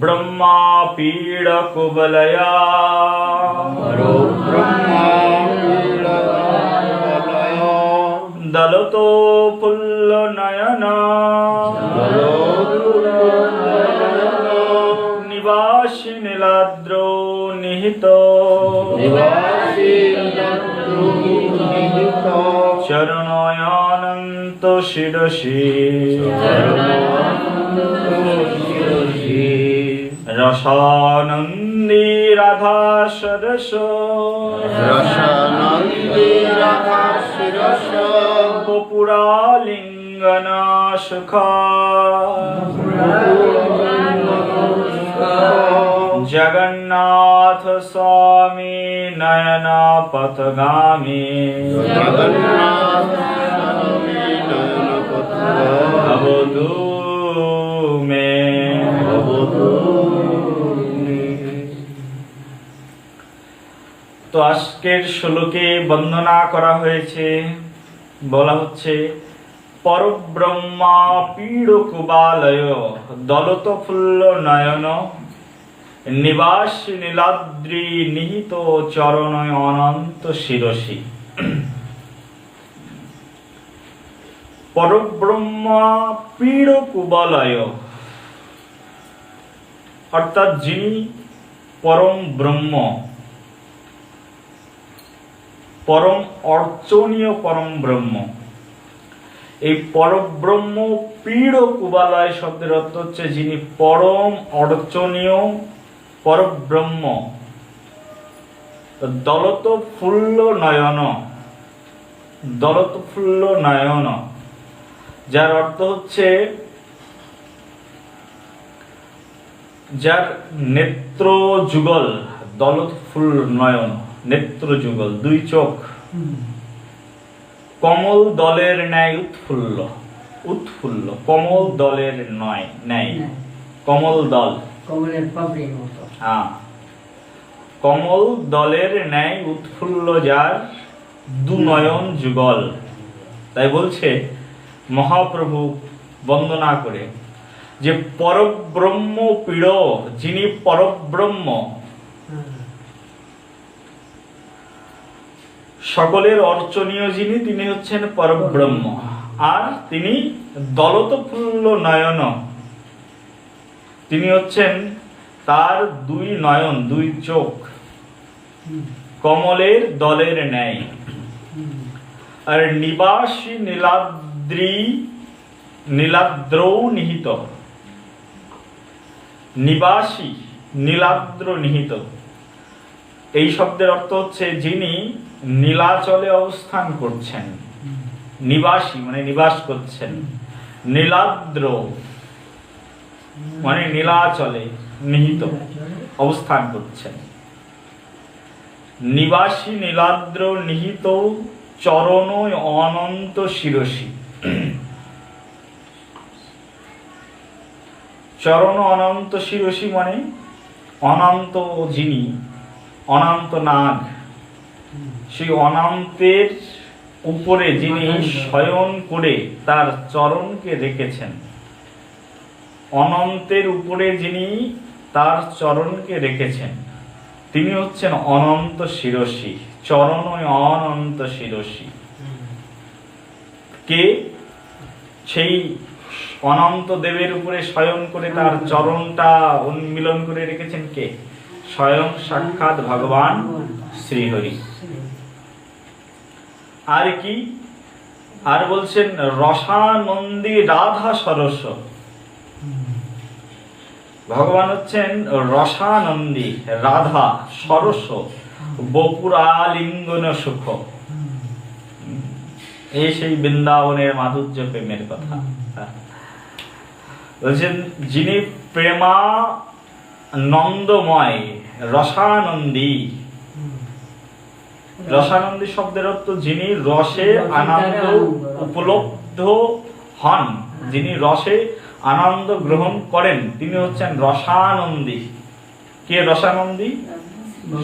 ब्रह्मा पीड कुबलया दलतो पुल्ल नयना निवासी नीलाद्रो निहितो चरणयानंत शिरसि रसानंदी राधा सरस गोपुरालिंगना सुखा जगन्नाथ स्वामी नयना पथगामी भवतु मे। তো আজকের শ্লোকে বন্দনা করা হয়েছে, বলা হচ্ছে পরব্রহ্মা পীড় কুবালয় দলত ফুল্ল নয়ন নিবাস নীলাদ্রি নিহিত চরণ অনন্ত শিরসি। পরব্রহ্মা পীড় কুবালয় অর্থাৎ যিনি পরম ব্রহ্ম, পরম অর্চনীয় পরম ব্রহ্ম। এই পরব্রহ্ম পীড় কুবালয় শব্দের অর্থ হচ্ছে যিনি পরম অর্চনীয় পরব্রহ্ম। দলত ফুল্ল নয়ন, দলত ফুল্ল নয়ন যার অর্থ হচ্ছে যার নেত্র যুগল, দলত ফুল নয়ন নেত্র যুগল দুই চোখ, কমল দলের ন্যায় উৎফুল্ল, উৎফুল্ল কমল দলের নয় ন্যায়, কমল দল কমলের পাপড়ির মতো, হ্যাঁ কমল দলের ন্যায় উৎফুল্ল যার দুনয়ন যুগল। তাই বলছে মহাপ্রভু বন্দনা করে যে পরব্রহ্ম পীড়, যিনি পরব্রহ্ম সকলের অর্চনীয় যিনি, তিনি হচ্ছেন পরব্রহ্ম। আর তিনি দলত ফুল্ল নয়ন, তিনি হচ্ছেন তার দুই নয়ন দুই চোখ কমলের দলের ন্যায়। আর নিবাসী নীলাদ্রি নীলাদ্রৌ নিহিত, নিবাসী নীলাদ্র নিহিত এই শব্দের অর্থ হচ্ছে যিনি নীলাচলে অবস্থান করছেন। নিবাসী মানে নিবাস করছেন, নীলাদ্র মানে নীলাচলে নিহিত অবস্থান করছেন। নিবাসী নীলাদ্র নিহিত চরণ অনন্ত শিরসি। চরণ অনন্ত শিরসি মানে অনন্ত যিনি, অনন্ত নাগ, সেই অনন্তের উপরে যিনি শয়ন করে তার চরণকে রেখেছেন। অনন্তের উপরে যিনি তার চরণকে রেখেছেন তিনি হচ্ছেন অনন্ত শিরসি, চরণ অনন্ত শিরসি। কে? সেই অনন্ত দেবের উপরে শয়ন করে তার চরণটা উন্মিলন করে রেখেছেন কে? স্বয়ং সাক্ষাৎ ভগবান শ্রীহরি। আর কি? আর বলছেন রসানন্দী রাধা সরস। ভগবান হচ্ছেন রসানন্দী, রাধা সরস, বপুরালিঙ্গন সুখ। এই সেই বৃন্দাবনের মাধুর্য প্রেমের কথা বলছেন। যিনি প্রেমানন্দময়, রসানন্দী। রসানন্দী শব্দের অর্থ যিনি রসে আনন্দ উপলব্ধ হন, যিনি রসে আনন্দ গ্রহণ করেন তিনি হচ্ছেন রসানন্দী। কে রসানন্দী?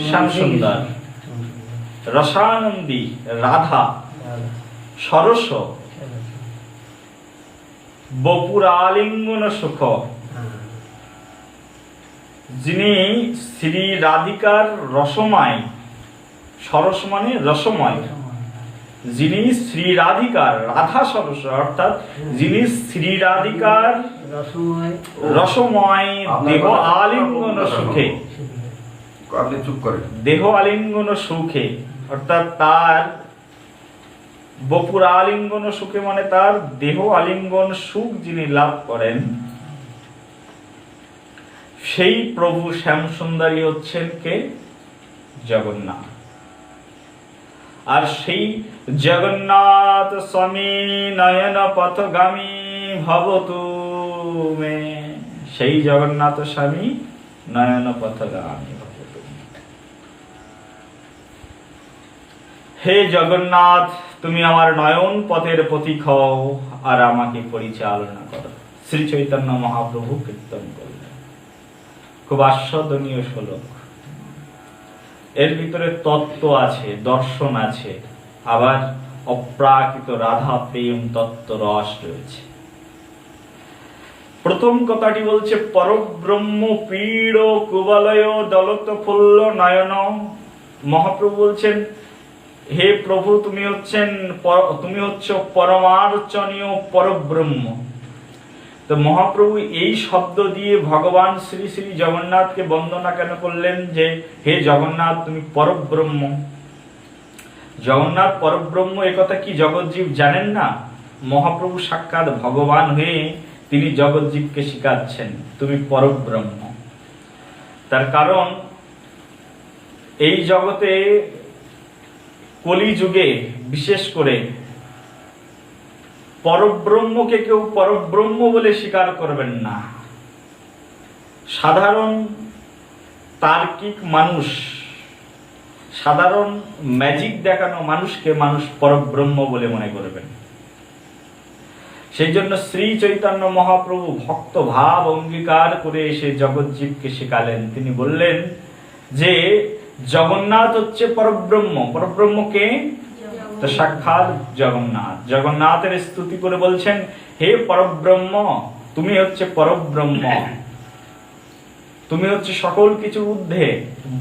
শ্যামসুন্দর। রসানন্দী রাধা সরস, বপুরালিঙ্গন সুখ। যিনি শ্রী রাধিকার রসময়, সরস মানে রসময়, যিনি শ্রী রাধিকার, রাধা সরস অর্থাৎ যিনি শ্রী রাধিকার রসময় রসময় দেহ আলিঙ্গন সুখে, আপনি চুপ করেন। দেহ আলিঙ্গন সুখে অর্থাৎ তার বপুর আলিঙ্গন সুখে মানে তার দেহ আলিঙ্গন সুখ যিনি লাভ করেন, সেই প্রভু শ্যাম সুন্দরী হচ্ছেন কে? জগন্নাথ। আর সেই জগন্নাথ স্বামী নয়ন পথগামী ভবতু মে, সেই জগন্নাথ স্বামী নয়ন পথগামী ভবতু। হে জগন্নাথ, তুমি আমার নয়ন পথের পথিক হও আর আমাকে পরিচালনা করো। শ্রী চৈতন্য মহাপ্রভু কীর্তন করলেন। খুব আস্বাদনীয় শ্লোক। এর ভিতরে তত্ত্ব আছে, দর্শন আছে, আবার অপ্রাকৃত রাধা প্রেম তত্ত্ব রস রয়েছে। প্রথম কথাটি বলছে পরব্রহ্ম পীড় কুবলয় দলত ফুল্ল নয়ন। মহাপ্রভু বলছেন, হে প্রভু, তুমি হচ্ছ পরমার্চনীয় পরব্রহ্ম। তো মহাপ্রভু এই শব্দ দিয়ে ভগবান শ্রী শ্রী জগন্নাথকে বন্দনা কেন করলেন যে হে জগন্নাথ তুমি পরব্রহ্ম? জগন্নাথ পরব্রহ্ম একথা কি জগৎজীব জানেন না? মহাপ্রভু সাক্ষাৎ ভগবান হয়ে তিনি জগৎজীবকে শিখাচ্ছেন তুমি পরব্রহ্ম। তার কারণ এই জগতে কলিযুগে বিশেষ করে পরব্রহ্মকে কেউ পরব্রহ্ম বলে স্বীকার করবেন না। সাধারণ তার্কিক মানুষ, সাধারণ ম্যাজিক দেখানো মানুষকে মানুষ পরব্রহ্ম বলে মনে করবেন। সেই জন্য শ্রী চৈতন্য মহাপ্রভু ভক্ত ভাব অঙ্গীকার করে এসে জগৎজীবকে শেখালেন। তিনি বললেন যে জগন্নাথ হচ্ছে পরব্রহ্ম। পরব্রহ্মকে? তো সাক্ষাৎ জগন্নাথ। জগন্নাথের স্তুতি করে বলছেন, হে পরব্রহ্ম, তুমি হচ্ছে পরব্রহ্ম, তুমি হচ্ছে সকল কিছুর ঊর্ধ্বে।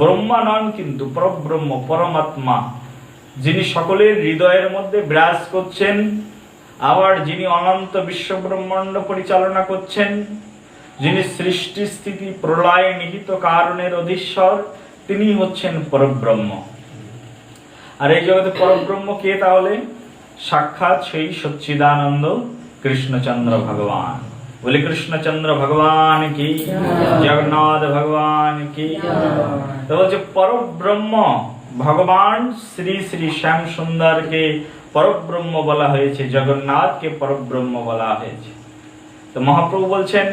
ব্রহ্মা নন কিন্তু পরব্রহ্ম, পরমাত্মা, যিনি সকলের হৃদয়ের মধ্যে বিরাজ করছেন, আবার যিনি অনন্ত বিশ্ব ব্রহ্মাণ্ড পরিচালনা করছেন, যিনি সৃষ্টি স্থিতি প্রলয় নিহিত কারণের অধীশ্বর, তিনি হচ্ছেন পরব্রহ্ম। আর এই জগতে পরব্রহ্ম কে তাহলে? সাক্ষাৎ সেই সচ্চিদানন্দ কৃষ্ণচন্দ্র ভগবান। বলে কৃষ্ণচন্দ্র ভগবান কি, জগন্নাথ ভগবান কি। তো বলছে পরব্রহ্ম ভগবান শ্রী শ্রী শ্যাম সুন্দরকে পরব্রহ্ম বলা হয়েছে, জগন্নাথকে পরব্রহ্ম বলা হয়েছে। তো মহাপ্রভু বলছেন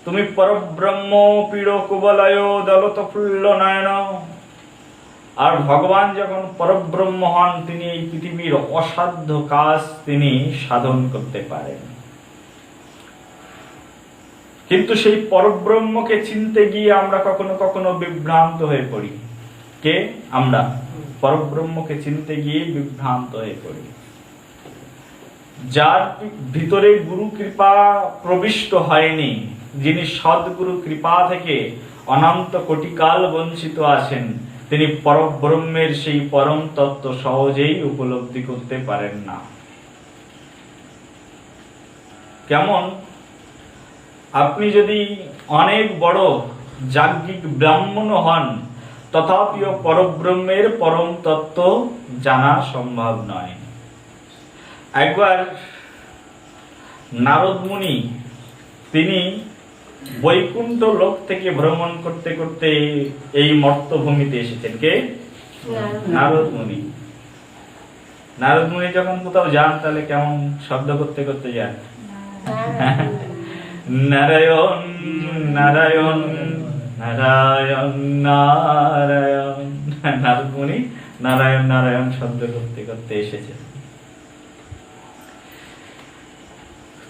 তুমি পরব্রহ্ম পীড় কুবলয় দলত ফুল্ল নয়ন। আর ভগবান যখন পরব্রহ্ম হন, তিনি এই পৃথিবীর অসাধ্য কাজ তিনি সাধন করতে পারেন। কিন্তু সেই পরব্রহ্মকে চিনতে গিয়ে আমরা কখনো কখনো বিভ্রান্ত হয়ে পড়ি। কে? আমরা পরব্রহ্মকে চিনতে গিয়ে বিভ্রান্ত হয়ে পড়ি। যার ভিতরে গুরু কৃপা প্রবিষ্ট হয়নি, যিনি সদ্গুরু কৃপা থেকে অনন্ত কোটিকাল বঞ্চিত আছেন, তিনি পরব্রহ্মের সেই পরম তত্ত্ব সহজেই উপলব্ধি করতে পারেন না। কেমন? আপনি যদি অনেক বড় যাজ্ঞিক ব্রাহ্মণ হন, তথাপিও পরব্রহ্মের পরম তত্ত্ব জানা সম্ভব নয়। একবার নারদ মুনি তিনি বৈকুণ্ঠ লোক থেকে ভ্রমণ করতে করতে এই মর্তভূমিতে এসেছেন। কে? নারদ মুনি। নারদ মুনি যখন কোথাও যান তাহলে কেমন শব্দ করতে করতে যান? নারায়ণ নারায়ণ নারায়ণ নারায়ণ। নারদ মুনি নারায়ণ নারায়ণ শব্দ করতে করতে এসেছেন।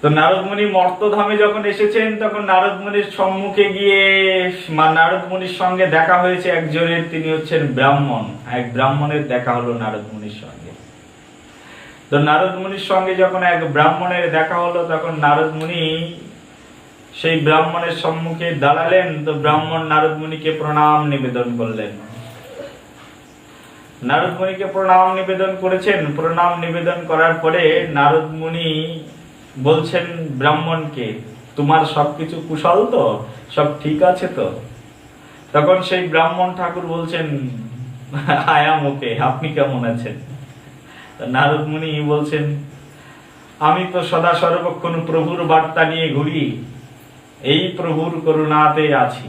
তো নারদ মুনি মর্তধামে যখন এসেছেন, তখন নারদ মুনির সম্মুখে গিয়ে নারদ মুনির সঙ্গে দেখা হয়েছে একজনের, তিনি হচ্ছেন ব্রাহ্মণ। এক ব্রাহ্মণের দেখা হলো নারদ মুনির সঙ্গে। তো নারদ মুনির সঙ্গে যখন এক ব্রাহ্মণের দেখা হলো, তখন নারদ মুনি সেই ব্রাহ্মণের সম্মুখে দাঁড়ালেন, তো ব্রাহ্মণ নারদ মুনিকে প্রণাম নিবেদন করলেন। নারদ মুনিকে প্রণাম নিবেদন করেছেন। প্রণাম নিবেদন করার পরে নারদ মুনি বলছেন ব্রাহ্মণকে, তোমার সবকিছু কুশল তো, সব ঠিক আছে তো? তখন সেই ব্রাহ্মণ ঠাকুর বলছেন, আয়াম ওকে, আপনি কেমন আছেন? নারদ মুনি বলছেন, আমি তো সদা সর্বক্ষণ প্রভুর বার্তা নিয়ে ঘুরি, এই প্রভুর করুণাতে আছি।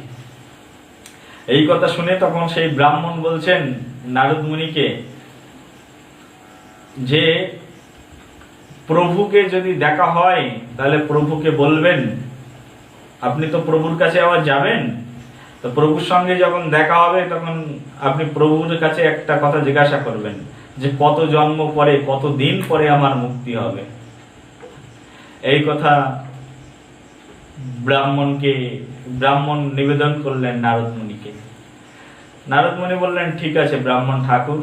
এই কথা শুনে তখন সেই ব্রাহ্মণ বলছেন নারদ মুনিকে যে প্রভুকে যদি দেখা হয় তাহলে প্রভুকে বলবেন, আপনি তো প্রভুর কাছে আবার যাবেন, তো প্রভুর সঙ্গে যখন দেখা হবে তখন আপনি প্রভুর কাছে একটা কথা জিজ্ঞাসা করবেন যে কত জন্ম পরে, কত দিন পরে আমার মুক্তি হবে। এই কথা ব্রাহ্মণ নিবেদন করলেন নারদ মুনিকে। নারদ মুনি বললেন, ঠিক আছে ব্রাহ্মণ ঠাকুর,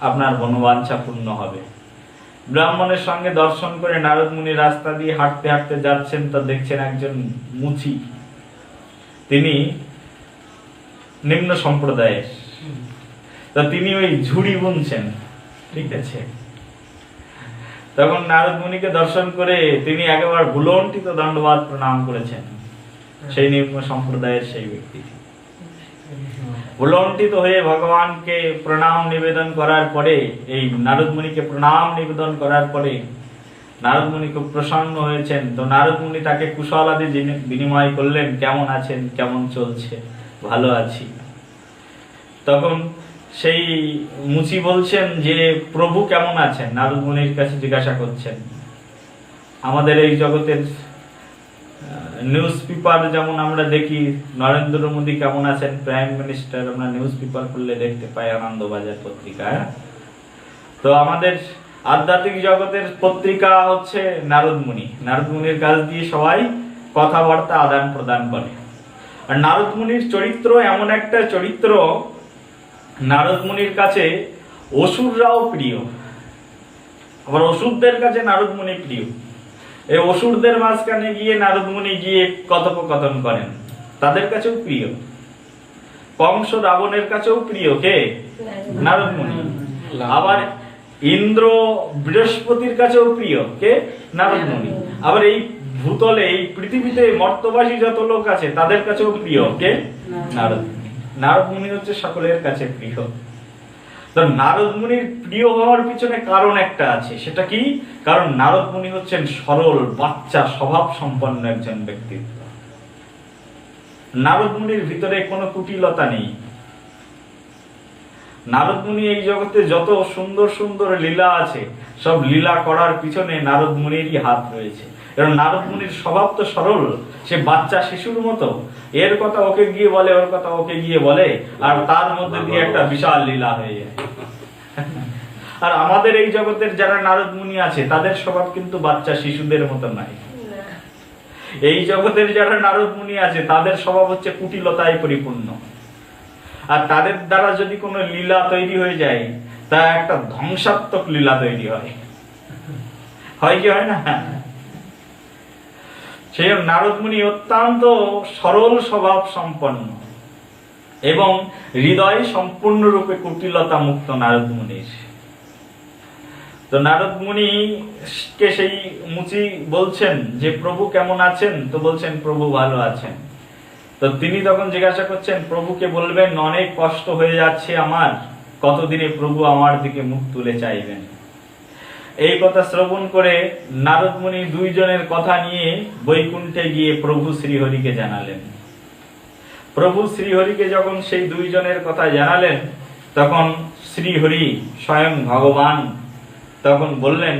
আপনার মনোবাঞ্ছা পূর্ণ হবে। ব্রাহ্মণের সঙ্গে দর্শন করে নারদ মুনি রাস্তা দিয়ে হাঁটতে হাঁটতে যাচ্ছেন, তো দেখছেন একজন মুচি, তিনি নিম্ন সম্প্রদায়ের, তো তিনি ওই ঝুড়ি বুনছেন, ঠিক আছে। তখন নারদ মুনিকে দর্শন করে তিনি একেবারে ভুলণ্ঠিত দণ্ডবাদ প্রণাম করেছেন। সেই নিম্ন সম্প্রদায়ের সেই ব্যক্তি ভুলণ্ঠিত হয়ে ভগবানকে প্রণাম নিবেদন করার পরে, এই নারদ মুনিকে প্রণাম নিবেদন করার পরে নারদ মুনি খুব প্রসন্ন হয়েছেন। তো নারদ মুনি তাকে কুশল আদি বিনিময় করলেন, কেমন আছেন, কেমন চলছে? ভালো আছি। তখন সেই মুচি বলছেন যে প্রভু কেমন আছেন? নারদ মুনির কাছে জিজ্ঞাসা করছেন। আমাদের এই জগতের নিউজ পেপার যেমন আমরা দেখি নরেন্দ্র মোদী কেমন আছেন, প্রাইম মিনিস্টার, আমরা নিউজ পেপার খুললে দেখতে পাই, আনন্দবাজার পত্রিকা। তো আমাদের আধ্যাত্মিক জগতের পত্রিকা হচ্ছে নারদ মুনি। নারদ মুনির কাছ দিয়ে সবাই কথাবার্তা আদান প্রদান করে। আর নারদ মুনির চরিত্র এমন একটা চরিত্র, নারদ মুনির কাছে অসুররাও প্রিয়, আবার অসুরদের কাছে নারদ মুনি প্রিয়। এই অসুরদের মাঝখানে গিয়ে নারদ মুনি গিয়ে কথোপকথন করেন, তাদের কাছেও প্রিয়। কংস রাবণের কাছেও প্রিয় কে? নারদ মুনি। আবার ইন্দ্র বৃহস্পতির কাছেও প্রিয় কে? নারদ মুনি। আবার এই ভূতলে, এই পৃথিবীতে মর্তবাসী যত লোক আছে তাদের কাছেও প্রিয় কে? নারদ মুনি। নারদ মুনি হচ্ছে সকলের কাছে প্রিয়। তো নারদ মুনির প্রিয় হওয়ার পিছনে কারণ একটা আছে, সেটা কি? কারণ নারদ মুনি হচ্ছেন সরল, বাচ্চা স্বভাব সম্পন্ন একজন ব্যক্তিত্ব। নারদ মুনির ভিতরে কোনো কুটিলতা নেই। নারদ মুনি এই জগতে যত সুন্দর সুন্দর লীলা আছে, সব লীলা করার পিছনে নারদ মুনিরই হাত রয়েছে। কারণ নারদ মুনির স্বভাব তো সরল, সে বাচ্চা শিশুর মতো, এর কথা ওকে গিয়ে বলে, ওর কথা ওকে গিয়ে বলে, আর তার মধ্যে দিয়ে একটা বিশাল লীলা হয়ে যায়। আর আমাদের এই জগতের যারা নারদ মুনি আছে তাদের স্বভাব কিন্তু বাচ্চা শিশুদের মতো নাই। এই জগতের যারা নারদ মুনি আছে তাদের স্বভাব হচ্ছে কুটিলতায় পরিপূর্ণ। আর তাদের দ্বারা যদি কোনো লীলা তৈরি হয়ে যায়, তা একটা ধ্বংসাত্মক লীলা তৈরি হয় কি হয় না? সেই নারদ মুনি অত্যন্ত সরল স্বভাব সম্পন্ন এবং হৃদয় সম্পূর্ণরূপে কুটিলতা মুক্ত নারদ মুনির। তো নারদ মুনিকে সেই মুচি বলছেন যে প্রভু কেমন আছেন? তো বলছেন প্রভু ভালো আছেন। তো তিনি তখন জিজ্ঞাসা করছেন, প্রভুকে বলবেন অনেক কষ্ট হয়ে যাচ্ছে আমার, কতদিনে প্রভু আমার দিকে মুখ তুলে চাইবেন। এই কথা শ্রবণ করে নারদ মুনি দুইজনের কথা নিয়ে বৈকুণ্ঠে গিয়ে প্রভু শ্রীহরিকে জানালেন। প্রভু শ্রীহরিকে যখন সেই দুইজনের কথা জানালেন, তখন শ্রীহরি স্বয়ং ভগবান তখন বললেন,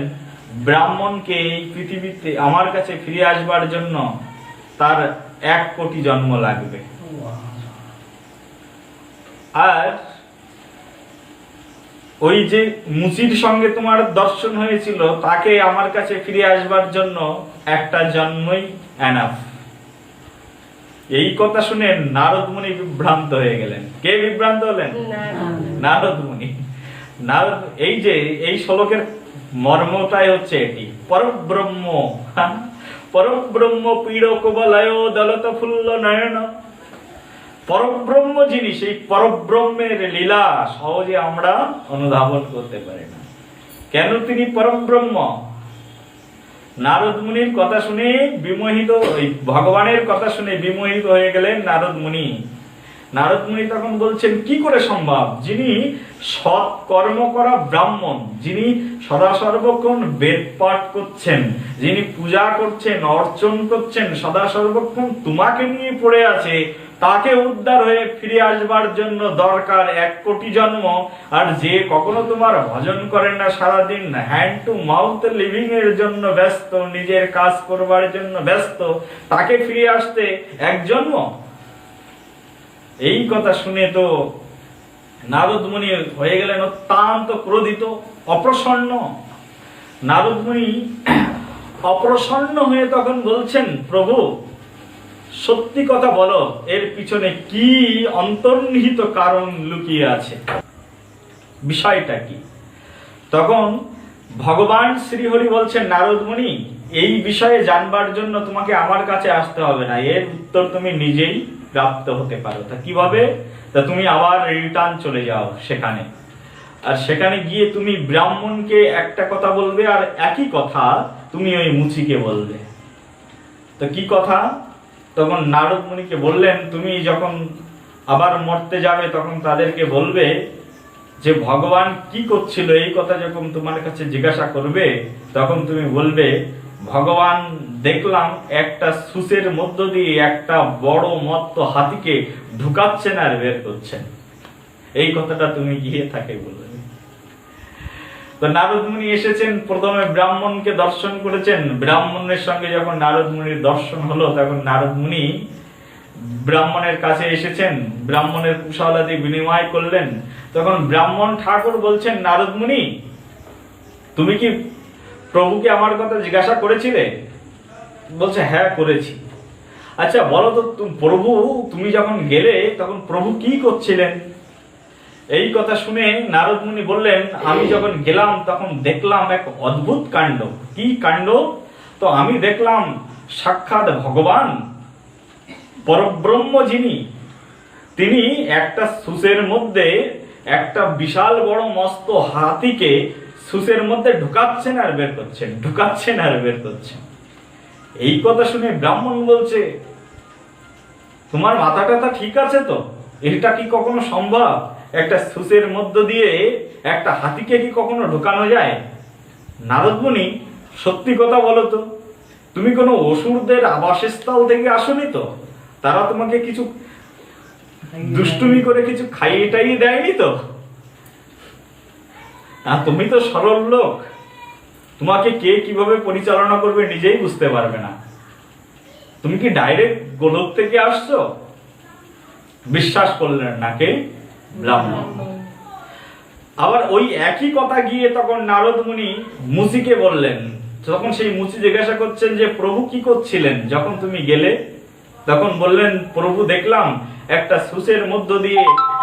ব্রাহ্মণকে এই পৃথিবীতে আমার কাছে ফিরে আসবার জন্য তার 1 কোটি জন্ম লাগবে। আর ওই যে মুচির সঙ্গে তোমার দর্শন হয়েছিল, তাকে আমার কাছে ফিরে আসবার জন্য একটা জন্মই এনাফ। এই কথা শুনে নারদ মুনি বিভ্রান্ত হয়ে গেলেন। কে বিভ্রান্ত হলেন? নারদ মুনি। নারদ, এই যে এই শ্লোকের মর্মটাই হচ্ছে এটি, পরব্রহ্ম পরব্রহ্ম পীড়ক বলয় দলত ফুল্ল নয়ন। পরব্রহ্ম যিনি, সেই পরব্রহ্মের লীলা সহজে আমরা অনুধাবন করতে পারি না। কেন তিনি পরব্রহ্ম? নারদ মুনির কথা শুনে বিমোহিত, ভগবানের কথা শুনে বিমোহিত হয়ে গেলেন নারদ মুনি। নারদ মুনি তখন বলছেন, কি করে সম্ভব? যিনি সৎ কর্ম করা ব্রাহ্মণ, যিনি সদা সর্বক্ষণ বেদ পাঠ করছেন, যিনি পূজা করছেন, অর্চন করছেন, সদা সর্বক্ষণ তোমাকে নিয়ে পড়ে আছে, তাকে উদ্ধার হয়ে ফিরে আসবার জন্য দরকার 1 কোটি জন্ম। আর যে কখনো তোমার ভজন করেন না, সারাদিন হ্যান্ড টু মাউথ লিভিং এর জন্য ব্যস্ত, নিজের কাজ করবার জন্য ব্যস্ত, তাকে ফিরে আসতে 1 জন্ম? এই কথা শুনে তো নারদ মুনি হয়ে গেলেন অত্যন্ত ক্রোধিত, অপ্রসন্ন। নারদ মুনি অপ্রসন্ন হয়ে তখন বলছেন, প্রভু সত্যি কথা বলো, এর পিছনে কি অন্তর্নিহিত কারণ লুকিয়ে আছে, বিষয়টা কি? তখন ভগবান শ্রীহরি বলছেন, নারদ মুনি, এই বিষয়ে জানবার জন্য তোমাকে আমার কাছে আসতে হবে না, এর উত্তর তুমি নিজেই প্রাপ্ত হতে পারো। তা কিভাবে? তা তুমি আবার রিটার্ন চলে যাও সেখানে, আর সেখানে গিয়ে তুমি ব্রাহ্মণকে একটা কথা বলবে, আর একই কথা তুমি ওই মুচিকে বলবে। তো কি কথা? তখন নারদ মুনিকে বললেন, তুমি যখন আবার মরতে যাবে তখন তাদেরকে বলবে যে ভগবান কি করছিল, এই কথা যখন তোমার কাছে জিজ্ঞাসা করবে তখন তুমি বলবে, ভগবান দেখলাম একটা সুসের মধ্য দিয়ে একটা বড় মত্ত হাতিকে ঢুকাচ্ছেন আর বের করছেন। এই কথাটা তুমি গিয়ে তাকে বলবে। তো নারদ মুনি এসেছেন, প্রথমে ব্রাহ্মণকে দর্শন করেছেন। ব্রাহ্মণের সঙ্গে যখন নারদ মুনির দর্শন হলো তখন নারদ মুনি ব্রাহ্মণের কাছে এসেছেন, ব্রাহ্মণের কুশলাদি বিনিময় করলেন। তখন ব্রাহ্মণ ঠাকুর বলছেন, নারদ মুনি, তুমি কি প্রভুকে আমার কথা জিজ্ঞাসা করেছিলে? বলছে, হ্যাঁ করেছি। আচ্ছা বলো তো, প্রভু তুমি যখন গেলে তখন প্রভু কি করছিলেন? এই কথা শুনে নারদ মুনি বললেন, আমি যখন গেলাম তখন দেখলাম এক অদ্ভুত কাণ্ড। কি কাণ্ড? তো আমি দেখলাম সাক্ষাৎ ভগবান পরব্রহ্ম যিনি, তিনি একটা সুসের মধ্যে একটা বিশাল বড় মস্ত হাতিকে সুসের মধ্যে ঢুকাচ্ছেন আর বের করছেন, ঢুকাচ্ছেন আর বের করছেন। এই কথা শুনে ব্রাহ্মণ বলছে, তোমার মাথা টাথা ঠিক আছে তো? এটা কি কখনো সম্ভব? একটা সুসের মধ্য দিয়ে একটা হাতিকে কি কখনো ঢুকানো যায়? নারদ মুনি, সত্যি কথা বলো তো, তুমি কোনো অসুরদের আবাসস্থল থেকে আসনি তো? তারা তোমাকে কিছু দুষ্টুমি করে কিছু খাইয়ে টাইয়ে দেয়নি তো? আর তুমি তো সরল লোক, তোমাকে কে কিভাবে পরিচালনা করবে নিজেই বুঝতে পারবে না। তুমি কি ডাইরেক্ট গোলক থেকে আসছো? বিশ্বাস করলেন না কে? ব্রাহ্মণ। আবার ওই একই কথা গিয়ে তখন নারদ মুনি মুচিকে বললেন। তখন সেই মুচি জিজ্ঞাসা করছেন যে প্রভু কি করছিলেন যখন তুমি গেলে? তখন বললেন, প্রভু দেখলাম একটা সুসের মধ্য দিয়ে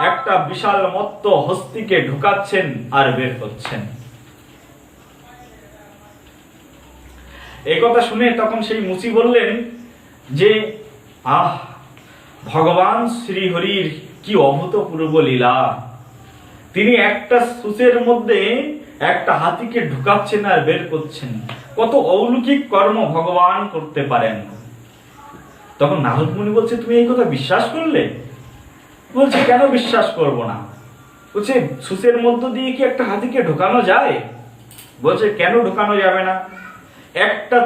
একটা বিশাল মত্ত হস্তিকে ঢুকাচ্ছেন আর বের করছেন। এই কথা শুনে তখন সেই মুচি বললেন যে, আহ, ভগবান শ্রীহরির কি অভূতপূর্ব লীলা! তিনি একটা সুসের মধ্যে একটা হাতিকে ঢুকাচ্ছেন আর বের করছেন। কত অলৌকিক কর্ম ভগবান করতে পারেন। তখন নারদ মুনি বলছে, তুমি এই কথা বিশ্বাস করলে? বলছে, কেন বিশ্বাস করব না? বলছে, সুসের মধ্য দিয়ে কি একটা হাতিকে ঢোকানো যায়? বলছে, কেন ঢোকানো যাবে না? একটা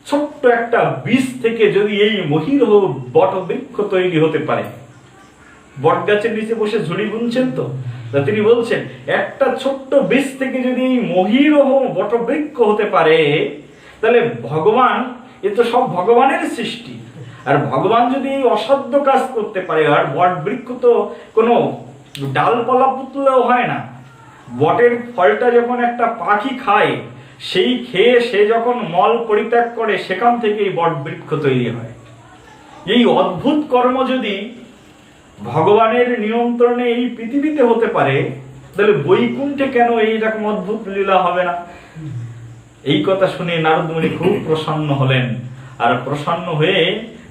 ছোট্ট একটা বীজ থেকে যদি এই মহিরহ বটবৃক্ষ তৈরি হতে পারে, বট গাছের নিচে বসে ঝুড়ি বুনছেন তো, তিনি বলছেন একটা ছোট্ট বীজ থেকে যদি এই মহিরহ বটবৃক্ষ হতে পারে, তাহলে ভগবান, এ তো সব ভগবানের সৃষ্টি। আর ভগবান যদি এই অসাধ্য কাজ করতে পারে, আর বট বৃক্ষ তো কোনো ডালপালা পুতলেও হয় না। বটের ফলটা যখন একটা পাখি খায়, সেই খেয়ে সে যখন মল পরিত্যাগ করে, সেখান থেকে এই বট বৃক্ষ তৈরি হয়। এই অদ্ভুত কর্ম যদি ভগবানের নিয়ন্ত্রণে এই পৃথিবীতে হতে পারে, তাহলে বৈকুণ্ঠে কেন এইরকম অদ্ভুত লীলা হবে না? এই কথা শুনে নারদ মুনি খুব প্রসন্ন হলেন। আর প্রসন্ন হয়ে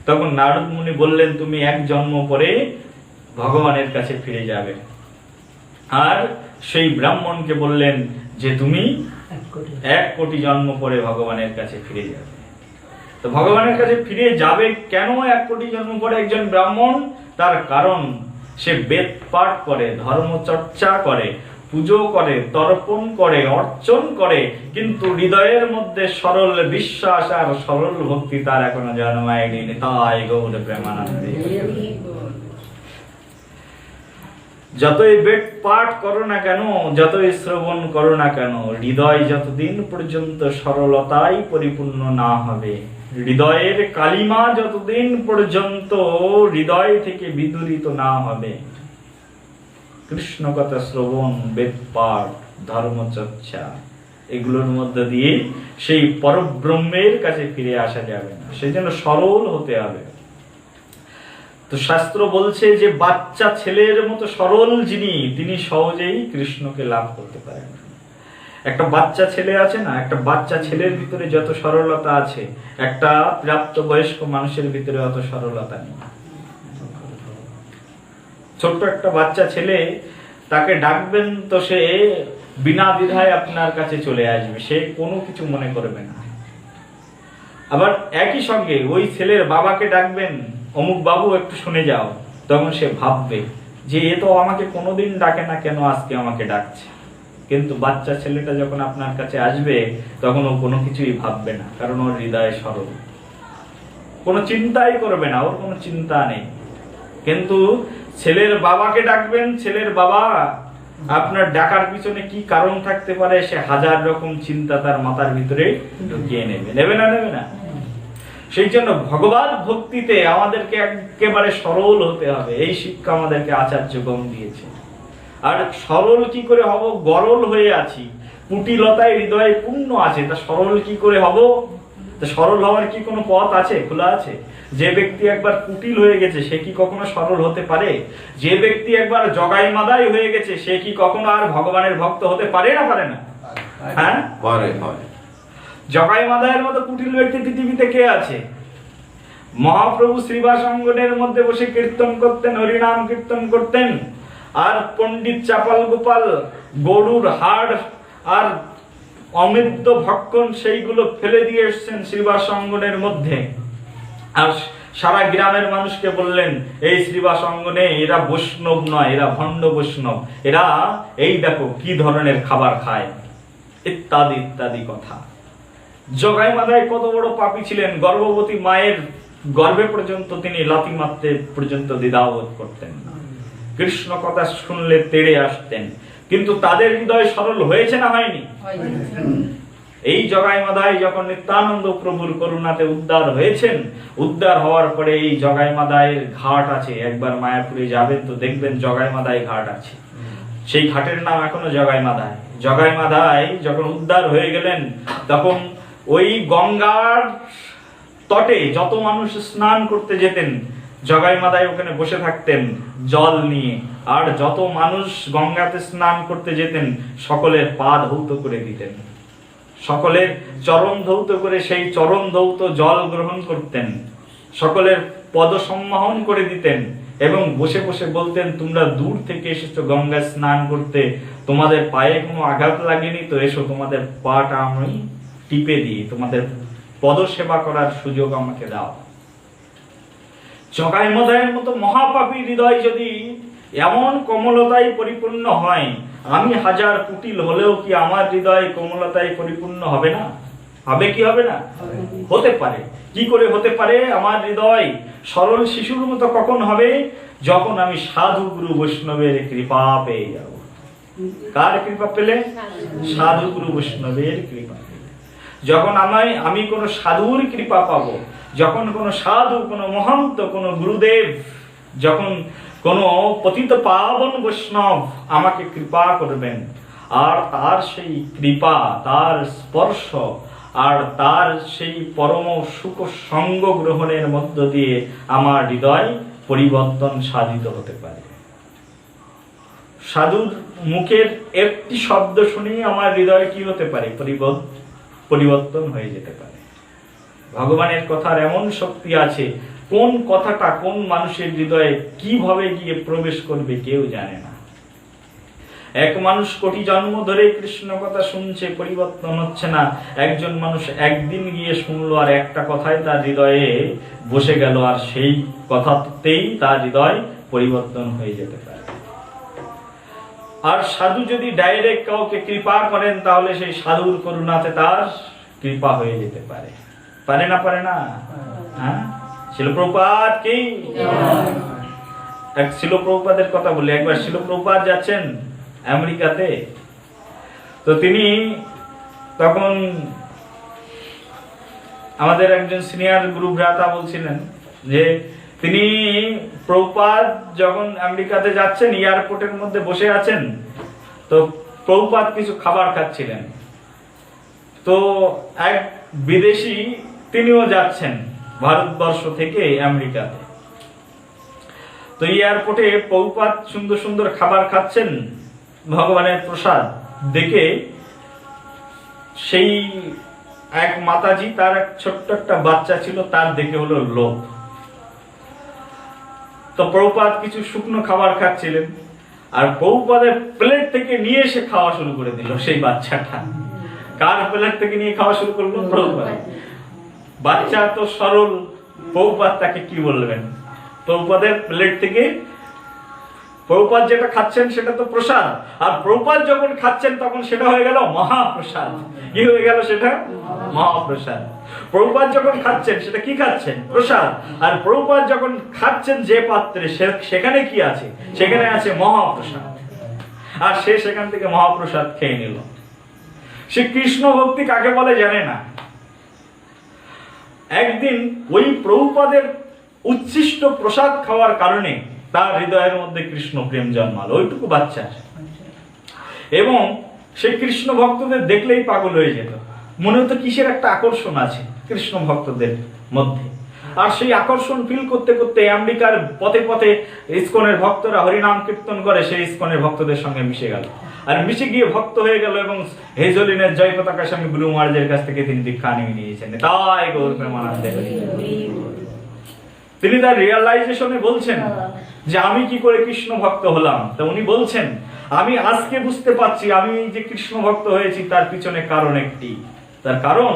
তখন নারদ মুনি বললেন, তুমি এক জন্ম পরে ভগবানের কাছে ফিরে যাবে। আর সেই ব্রাহ্মণকে বললেন যে তুমি 1 কোটি জন্ম পরে ভগবানের কাছে ফিরে যাবে। তো ভগবানের কাছে ফিরে যাবে কেন 1 কোটি জন্ম পরে একজন ব্রাহ্মণ? তার কারণ সে বেদ পাঠ করে, ধর্ম চর্চা করে, পুজো করে, তর্পণ করে, অর্চন করে, কিন্তু হৃদয়ের মধ্যে সরল বিশ্বাস আর সরল ভক্তি তার এখনো জন্মায়নি। তাই গৌর প্রেমানন্দে। যতই বেদ পাঠ করো না কেন, যতই শ্রবণ করো না কেন, হৃদয় যতদিন পর্যন্ত সরলতাই পরিপূর্ণ না হবে, হৃদয়ের কালিমা যতদিন পর্যন্ত হৃদয় থেকে বিদূরিত না হবে, কৃষ্ণ কথা শ্রবণ, বেদ পাঠ, ধর্মচর্চা এগুলোর মধ্যে দিয়ে সেই পরব্রহ্মের কাছে ফিরে আসা যাবে না। সেই জন্য সরল হতে হবে। তো শাস্ত্র বলছে যে বাচ্চা ছেলের মতো সরল যিনি, তিনি সহজেই কৃষ্ণকে লাভ করতে পারেন। একটা বাচ্চা ছেলে আছে না, একটা বাচ্চা ছেলের ভিতরে যত সরলতা আছে, একটা প্রাপ্তবয়স্ক মানুষের ভিতরে অত সরলতা নেই। ছোট্ট একটা বাচ্চা ছেলে, তাকে ডাকবেন তো সে বিনা দ্বিধায় আপনার কাছে চলে আসবে, সে কোনো কিছু মনে করবে না। আবার একই সঙ্গে ওই ছেলের বাবাকে ডাকবেন, অমুক বাবু একটু শুনে যাও, তখন সে ভাববে যে এ তো আমাকে কোনোদিন ডাকে না, কেন আজকে আমাকে ডাকছে। কিন্তু বাচ্চা ছেলেটা যখন আপনার কাছে আসবে তখন ও কোনো কিছুই ভাববে না, কারণ ওর হৃদয় সরল, কোনো চিন্তাই করবে না, ওর কোনো চিন্তা নেই। কিন্তু ছেলের বাবাকে ডাকবেন, ছেলের বাবা আপনার ডাকার পিছনে কি কারণ থাকতে পারে সে 1000 রকম চিন্তা তার মাথার ভিতরে ঢুকিয়ে নেবে, নেবে না। সেই জন্য ভগবত ভক্তিতে আমাদেরকে একেবারে সরল হতে হবে, এই শিক্ষা আমাদেরকে আচার্যগণ দিয়েছে। আর সরল কি করে হব? গরল হয়ে আছি, কুটিলতায় হৃদয়ে পূর্ণ আছে, তা সরল কি করে হব? তা সরল হওয়ার কি কোনো পথ আছে, খোলা আছে? যে ব্যক্তি একবার কুটিল হয়ে গেছে সে কি কখনো সরল হতে পারে? যে ব্যক্তি একবার জগাই মাদাই হয়ে গেছে সে কি কখনো আর ভগবানের ভক্ত হতে পারে না? পারে না? হ্যাঁ, পারে। জগাই মাদাইয়ের মতো কুটিল ব্যক্তি পৃথিবীতে কে আছে? মহাপ্রভু শ্রীবাস অঙ্গনের মধ্যে বসে কীর্তন করতেন, হরিনাম কীর্তন করতেন, আর পণ্ডিত চাপাল গোপাল গরুর হাড় আর অমৃত ভক্ষণ সেইগুলো ফেলে দিয়ে এসছেন শ্রীবাস অঙ্গনের মধ্যে। আর সারা গ্রামের মানুষকে বললেন, এই শ্রীবাস অঙ্গনে এরা বৈষ্ণব নয়, এরা ভণ্ড বৈষ্ণব, এরা এই দেখো কি ধরনের খাবার খায়, ইত্যাদি ইত্যাদি কথা। জগাই মাদাই কত বড় পাপী ছিলেন, গর্ভবতী মায়ের গর্ভে পর্যন্ত তিনি লাথি মারতে পর্যন্ত দ্বিধাবোধ করতেন না, কৃষ্ণ কথা শুনলে তেড়ে আসতেন। কিন্তু তাদের হৃদয় সরল হয়েছে না হয়নি? এই জগাই মাদাই যখন নিত্যানন্দ প্রভুর করুণাতে উদ্ধার হয়েছেন, উদ্ধার হওয়ার পরে এই জগাই মাদাইয়ের ঘাট আছে, একবার মায়াপুরে যাবেন তো দেখবেন জগাই মাদাই ঘাট আছে, সেই ঘাটের নাম এখনো জগাই মাদাই। জগাই মাদাই যখন উদ্ধার হয়ে গেলেন তখন ওই গঙ্গার তটে যত মানুষ স্নান করতে যেতেন জগাই মাদাই ওখানে বসে থাকতেন জল নিয়ে, আর যত মানুষ গঙ্গাতে স্নান করতে যেতেন সকলের পা ধৌত করে দিতেন, সকলের চরণ ধৌত করে সেই চরণ ধৌত জল গ্রহণ করতেন, সকলের পদ সম্মাহন করে দিতেন এবং বসে বসে বলতেন, তোমরা দূর থেকে এসেছো গঙ্গায় স্নান করতে, তোমাদের পায়ে কোনো আঘাত লাগেনি তো এসো, তোমাদের পাটা আমি টিপে দিই, তোমাদের পদ সেবা করার সুযোগ আমাকে দাও। জগাই মাদাইয়ের মতো মহাপাপী হৃদয় যদি এমন কমলতায় পরিপূর্ণ হয়, আমি 1000 কুটিল হলেও কি আমার হৃদয় কমলতায় পরিপূর্ণ হবে না? হবে কি হবে না? হতে পারে। কি করে হতে পারে? আমার হৃদয় সরল শিশুর মতো কখন হবে? যখন আমি সাধু গুরু বৈষ্ণবের কৃপা পেয়ে যাব। কার কৃপা পেলে? সাধু গুরু বৈষ্ণবের কৃপা। যখন আমি কোন সাধুর কৃপা পাবো, যখন কোন সাধু, কোন মহন্ত, কোন গুরুদেব, যখন কোন পতিত পাবন বৈষ্ণব আমাকে কৃপা করবেন, আর তার সেই কৃপা, তার স্পর্শ আর তার সেই পরম সুখ সঙ্গ গ্রহণের মধ্য দিয়ে আমার হৃদয় পরিবর্তন সাধিত হতে পারে। সাধুর মুখের একটি শব্দ শুনেই আমার হৃদয় কি হতে পারে? পরিবর্তন হয়ে যেতে পারে। ভগবানের কথার এমন শক্তি আছে, কোন কথাটা কোন মানুষের হৃদয়ে কিভাবে গিয়ে প্রবেশ করবে কেউ জানে না। এক মানুষ কোটি জন্ম ধরে কৃষ্ণ কথা শুনছে, পরিবর্তন হচ্ছে না। একজন মানুষ একদিন গিয়ে শুনলো আর একটা কথাই তার হৃদয়ে বসে গেল, আর সেই কথাতেই তার হৃদয় পরিবর্তন হয়ে যেতে পারে। আর সাধু যদি ডাইরেক্ট কাউকে কৃপা করেন, তাহলে সেই সাধুর করুণাতে তার কৃপা হয়ে যেতে পারে। পারে না? পারে না? হ্যাঁ, শিল প্রভুপাদ কি? এক শিল প্রভুপাদের কথা বলি। একবার শিল প্রভুপাদ যাচ্ছেন আমেরিকাতে, তো তিনি তখন আমাদের একজন সিনিয়র গুরু ভ্রাতা বলছিলেন যে তিনি প্রভুপাদ যখন আমেরিকাতে যাচ্ছেন, এয়ারপোর্টের মধ্যে বসে আছেন, তো প্রভুপাদ কিছু খাবার খাচ্ছিলেন। তো এক বিদেশি তিনিও যাচ্ছেন ভারতবর্ষ থেকে আমেরিকাতে। তো এয়ারপোর্টে প্রভুপাদ সুন্দর সুন্দর খাবার খাচ্ছেন, ভগবানের প্রসাদ দেখে সেই এক মাতাজি, তার এক ছোট্ট একটা বাচ্চা ছিল, তার দেখে হলো লোভ। তো প্রভুপাদ কিছু শুকনো খাবার খাচ্ছিলেন, আর প্রভুপাদের প্লেট থেকে নিয়ে এসে খাওয়া শুরু করে দিল সেই বাচ্চাটা। কার প্লেট থেকে নিয়ে খাওয়া শুরু করলো? প্রভুপাদ। বাচ্চা তো সরল, প্রভুপাদ তাকে কি বলবেন? প্রভুপাদের প্লেট থেকে প্রভুপাদ যেটা খাচ্ছেন সেটা তো প্রসাদ, আর প্রভুপাদ যখন খাচ্ছেন তখন সেটা হয়ে গেল মহাপ্রসাদ। কি হয়ে গেল সেটা? মহাপ্রসাদ। প্রভুপাদ যখন খাচ্ছেন সেটা কি খাচ্ছেন? প্রসাদ। আর প্রভুপাদ যখন খাচ্ছেন যে পাত্রে, সেখানে কি আছে? সেখানে আছে মহাপ্রসাদ। আর সে সেখান থেকে মহাপ্রসাদ খেয়ে নিল। সে কৃষ্ণ ভক্তি কাকে বলে জানে না। একদিন ওই প্রভুপাদের উচ্ছিষ্ট প্রসাদ খাওয়ার কারণে তার হৃদয়ের মধ্যে কৃষ্ণ প্রেম জন্মালো, ওইটুকু বাচ্চা। এবং সেই কৃষ্ণ ভক্তদের দেখলেই পাগল হয়ে যেত, মনে হতো কিসের একটা আকর্ষণ আছে কৃষ্ণ ভক্তদের মধ্যে। আর সেই আকর্ষণ ফিল করতে করতে আমেরিকার পথে পথে ইসকনের ভক্তরা হরিনাম কীর্তন করে, সেই ইসকনের ভক্তদের সঙ্গে মিশে গেল, আর মিশে গিয়ে ভক্ত হয়ে গেল। এবং হেজলিনের জয় পতাকা স্বামী গুরু মহারাজের কাছ থেকে তিনি দীক্ষা নিয়ে নিয়েছেন। তাই গৌর প্রেমানন্দে তিনি তার রিয়ালাইজেশনে বলছেন যে আমি কি করে কৃষ্ণ ভক্ত হলাম। তা উনি বলছেন, আমি আজকে বুঝতে পারছি আমি যে কৃষ্ণ ভক্ত হয়েছি তার পিছনে কারণ একটি। তার কারণ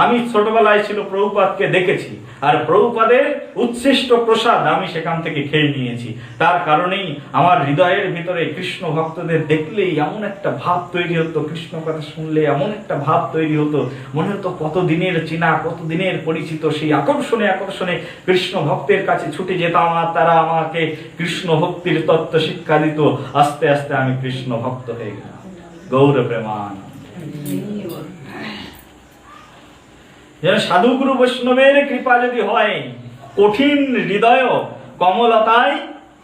আমি ছোটবেলায় ছিল প্রভুপাদকে দেখেছি, আর প্রভুপাদের উচ্ছিষ্ট প্রসাদ আমি সেখান থেকে খেয়ে নিয়েছি। তার কারণেই আমার হৃদয়ের ভিতরে কৃষ্ণ ভক্তদের দেখলেই এমন একটা ভাব তৈরি হতো, কৃষ্ণ কথা শুনলে এমন একটা ভাব তৈরি হতো, মনে হতো কত দিনের চেনা, কত দিনের পরিচিত। সেই আকর্ষণে আকর্ষণে কৃষ্ণ ভক্তের কাছে ছুটে যেতাম, আর তারা আমাকে কৃষ্ণ ভক্তির তত্ত্ব শিক্ষা দিত। আস্তে আস্তে আমি কৃষ্ণ ভক্ত হয়ে গেলাম। গৌর প্রেমানন্দ। সাধু গুরু বৈষ্ণবের কৃপা যদি হয়, কঠিন হৃদয় কমলতায়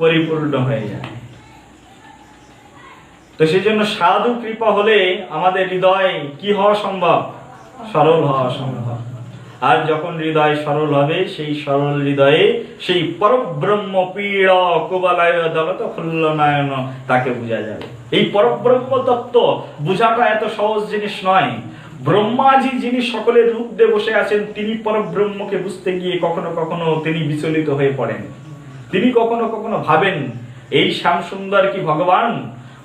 পরিপূর্ণ হয়ে যায়। তো সেই জন্য সাধু কৃপা হলে আমাদের হৃদয় কি হওয়া সম্ভব? সরল হওয়া সম্ভব। আর যখন হৃদয় সরল হবে, সেই সরল হৃদয়ে সেই পরব্রহ্ম পীড় কুবলয় দলত ফুল্লনায়ন তাকে বোঝা যাবে। এই পরব্রহ্ম তত্ত্ব বুঝাটা এত সহজ জিনিস নয়। ব্রহ্মাজি যিনি সকলের রূপ দিয়ে বসে আছেন, তিনি পরব্রহ্মকে বুঝতে গিয়ে কখনো কখনো তিনি বিচলিত হয়ে পড়েন। তিনি কখনো কখনো ভাবেন এই শ্যাম সুন্দর কি ভগবান?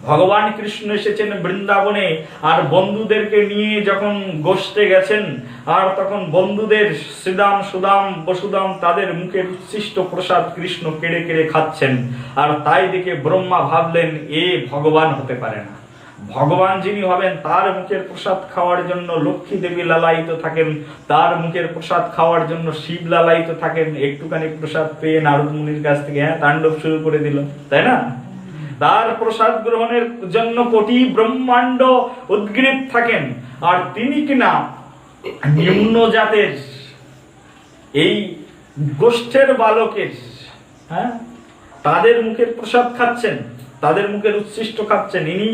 ভগবান কৃষ্ণ এসেছেন বৃন্দাবনে, আর বন্ধুদেরকে নিয়ে যখন গোষ্ঠে গেছেন, আর তখন বন্ধুদের শ্রীদাম সুদাম বসুদাম তাদের মুখের উচ্ছিষ্ট প্রসাদ কৃষ্ণ কেড়ে কেড়ে খাচ্ছেন। আর তাই দেখে ব্রহ্মা ভাবলেন এ ভগবান হতে পারে না। ভগবান যিনি হবেন তার মুখের প্রসাদ খাওয়ার জন্য লক্ষ্মী দেবী লালায়িত থাকেন, তার মুখের প্রসাদ খাওয়ার জন্য শিব লালায়িত থাকেন। একটুখানি প্রসাদ পেয়ে নারদ মুনির কাছ থেকে তাণ্ডব শুরু করে দিল, তাই না? তার প্রসাদ গ্রহণের জন্য কোটি ব্রহ্মাণ্ড উদ্গ্রীব থাকেন, আর তিনি কিনা নিম্ন জাতের এই গোষ্ঠের বালকের তাদের মুখের প্রসাদ খাচ্ছেন, তাদের মুখের উচ্ছিষ্ট খাচ্ছেন। ইনি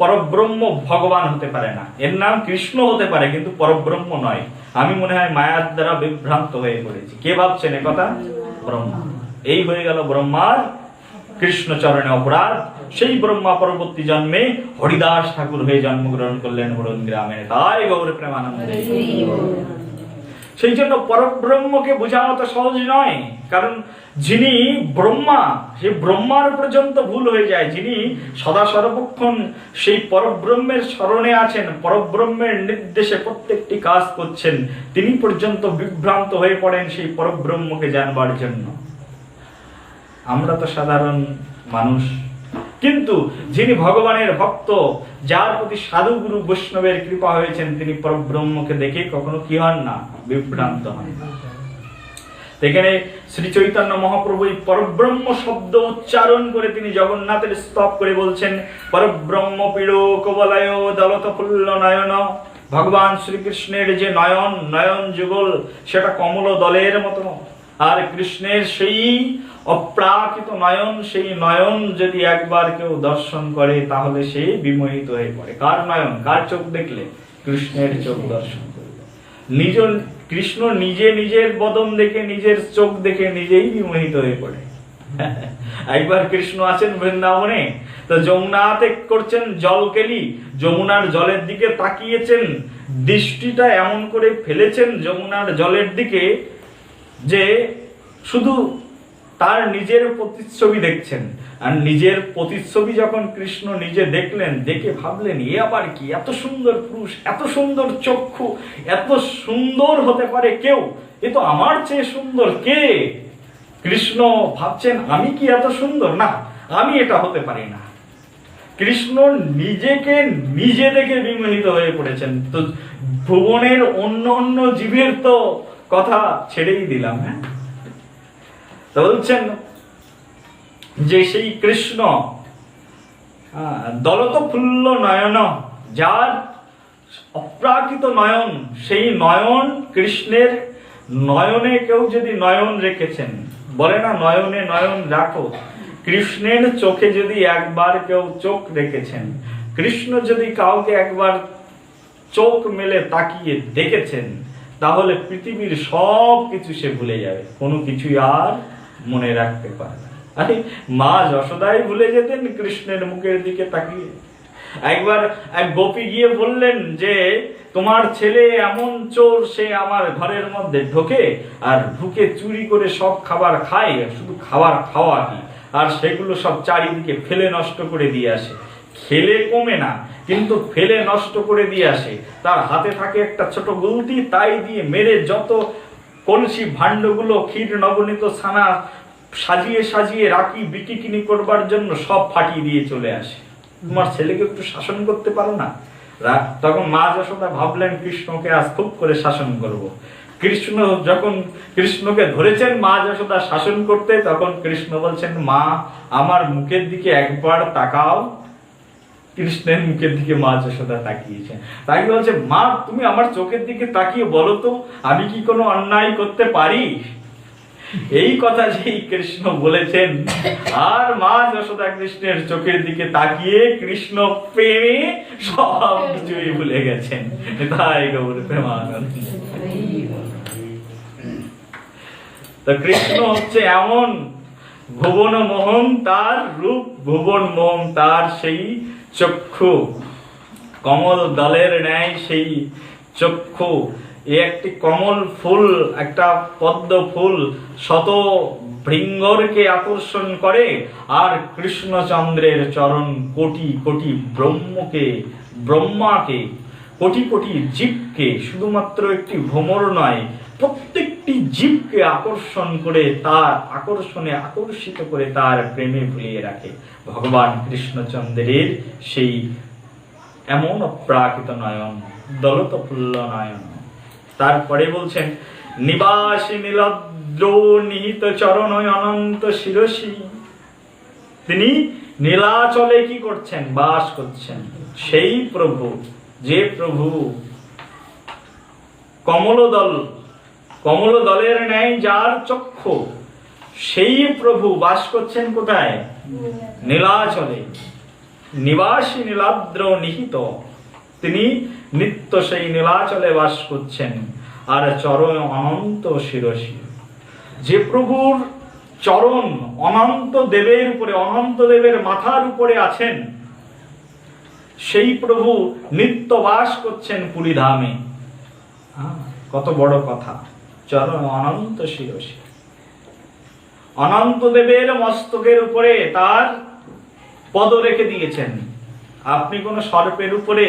পরব্রহ্ম ভগবান হতে পারে না। এর নাম কৃষ্ণ হতে পারে, কিন্তু পরব্রহ্ম নয়। আমি মনে হয় মায়ার দ্বারা বিভ্রান্ত হয়ে পড়েছি। কে ভাবছেন একথা? ব্রহ্মা। এই হয়ে গেল ব্রহ্মার কৃষ্ণ চরণে অপরাধ। সেই ব্রহ্মা পরবর্তী জন্মে হরিদাস ঠাকুর হয়ে জন্মগ্রহণ করলেন বরুণ গ্রামে। তাই গৌর প্রেমানন্দে। সেই জন্য পরব্রহ্মকে বোঝানো তো সহজ নয়, কারণ যিনি ব্রহ্মা, সেই ব্রহ্মার পর্যন্ত ভুল হয়ে যায়। যিনি সদা সর্বক্ষণ সেই পরব্রহ্মের স্মরণে আছেন, পরব্রহ্মের নির্দেশে প্রত্যেকটি কাজ করছেন, তিনি পর্যন্ত বিভ্রান্ত হয়ে পড়েন সেই পরব্রহ্মকে জানবার জন্য। আমরা তো সাধারণ মানুষ, কিন্তু যিনি ভগবানের ভক্ত, যার প্রতি সাধু গুরু বৈষ্ণবের কৃপা হয়েছেন, তিনি পরব্রহ্মকে দেখে কখনো কি হন না, বিভ্রান্ত হন। এখানে শ্রী চৈতন্য মহাপ্রভু এই পরব্রহ্ম শব্দ উচ্চারণ করে তিনি জগন্নাথের স্তব করে বলছেন, পরব্রহ্ম পীড়ো কবলায় দলত ফুল্ল নয়ন। ভগবান শ্রীকৃষ্ণের যে নয়ন, নয়ন যুগল, সেটা কমল দলের মতো। আর কৃষ্ণের সেই অপ্রাকৃত নয়ন, সেই নয়ন যদি একবার কেউ দর্শন করে তাহলে সে বিমোহিত হয়ে পড়ে। কার নয়ন, কার চোখ দেখলে? কৃষ্ণের চোখ দর্শন করবে। কৃষ্ণ নিজে নিজের বদন দেখে, নিজের চোখ দেখে নিজেই বিমোহিত হয়ে পড়ে। একবার কৃষ্ণ আছেন বৃন্দাবনে, তো যমুনাতে করছেন জল কেলি, যমুনার জলের দিকে তাকিয়েছেন, দৃষ্টিটা এমন করে ফেলেছেন যমুনার জলের দিকে যে শুধু তার নিজের প্রতিচ্ছবি দেখছেন। আর নিজের প্রতিচ্ছবি যখন কৃষ্ণ নিজে দেখলেন, দেখে ভাবলেন, এ আবার কি, এত সুন্দর পুরুষ, এত সুন্দর চক্ষু, এত সুন্দর হতে পারে কেউ? এ তো আমার চেয়ে সুন্দর। কে? কৃষ্ণ ভাবছেন, আমি কি এত সুন্দর? না, আমি এটা হতে পারি না। কৃষ্ণ নিজেকে নিজে দেখে বিমোহিত হয়ে পড়েছেন। তো ভুবনের অন্য অন্য জীবের তো কথা ছেড়েই দিলাম। হ্যাঁ, তো বলছেন যে সেই কৃষ্ণ দলত ফুল্ল নয়ন, যার অপ্রাকৃত নয়ন, সেই নয়ন, কৃষ্ণের নয়নে কেউ যদি নয়ন রেখেছেন, বলে না নয়নে নয়ন রাখো, কৃষ্ণের চোখে যদি একবার কেউ চোখ রেখেছেন, কৃষ্ণ যদি কাউকে একবার চোখ মেলে তাকিয়ে দেখেছেন, তাহলে পৃথিবীর সব কিছু সে ভুলে যাবে, কোনো কিছুই আর মনে রাখতে পারে না। আরে মা যশোদাই ভুলে যেতেন কৃষ্ণের মুখের দিকে তাকিয়ে। একবার এক গোপী গিয়ে বললেন যে, তোমার ছেলে এমন চোর, সে আমার ঘরের মধ্যে ঢোকে আর ঢুকে চুরি করে সব খাবার খায়, শুধু খাবার খাওয়া কি, আর সেগুলো সব চারিদিকে ফেলে নষ্ট করে দিয়ে আসে। খেলে কমে না, কিন্তু ফেলে নষ্ট করে দিয়ে আসে। তার হাতে থাকে একটা ছোট গুলতি, তাই দিয়ে মেরে যত কলসি ভাণ্ডগুলো, ক্ষীর নবনীত ছানা সাজিয়ে সাজিয়ে রাখি বিকিকিনি করবার জন্য, সব ফাটিয়ে দিয়ে চলে আসে। তোমার ছেলেকে একটু শাসন করতে পারো না? তখন মা যশোদা ভাবলেন, কৃষ্ণকে আজ খুব করে শাসন করব। কৃষ্ণ যখন কৃষ্ণকে ধরেছেন মা যশোদা শাসন করতে, তখন কৃষ্ণ বলছেন, মা আমার মুখের দিকে একবার তাকাও। কৃষ্ণের মুখের দিকে মা যশোদা তাকিয়েছেন। তাই বলছে, মা তুমি আমার চোখের দিকে তাকিয়ে বলো তো, আমি কি কোনো অন্যায় করতে পারি? এই কথা যেই কৃষ্ণ বলেছেন, আর মা যশোদা কৃষ্ণের চোখের দিকে তাকিয়ে কৃষ্ণ প্রেমে সব কিছুই ভুলে গেছেন। তাই গৌর প্রেমানন্দ। তো কৃষ্ণ হচ্ছে এমন ভুবন মোহন তার রূপ, ভুবন মোহন তার সেই চক্ষু, কমল দলের ন্যায় সেই চক্ষু। এ একটি কমল ফুল, একটা পদ্ম ফুল শত ভৃঙ্গরকে আকর্ষণ করে, আর কৃষ্ণচন্দ্রের চরণ কোটি কোটি ব্রহ্মাকে, কোটি কোটি জীবকে, শুধুমাত্র একটি ভ্রমর নয়, প্রত্যেকটি জীবকে আকর্ষণ করে, তার আকর্ষণে আকর্ষিত করে তার প্রেমে ভুলিয়ে রাখে। ভগবান কৃষ্ণচন্দ্রের সেই এমন অপ্রাকৃত নয়ন, দলত ফুল্ল নয়ন। তারপরে বলছেন, নিবাসী নীলাদ্র নিহিত চরণ অনন্ত শিরসী। তিনি নীলাচলে কি করছেন? বাস করছেন। সেই প্রভু, যে প্রভু কমল দলের ন্যায় যার চক্ষু, সেই প্রভু বাস করছেন কোথায়? নীলাচলে। নিবাসী নীলাদ্র নিহিত, তিনি নিত্য সেই নীলাচলে বাস করছেন। আর চরণ অনন্ত শিরসী, যে প্রভুর চরণ অনন্ত দেবের উপরে, অনন্ত দেবের মাথার উপরে আছেন, সেই প্রভু নিত্য বাস করছেন পুরী ধামে। কত বড় কথা। চরণ অনন্ত শিরসী, অনন্ত দেবের মস্তকের উপরে তার পদ রেখে দিয়েছেন। আপনি কোন সর্পের উপরে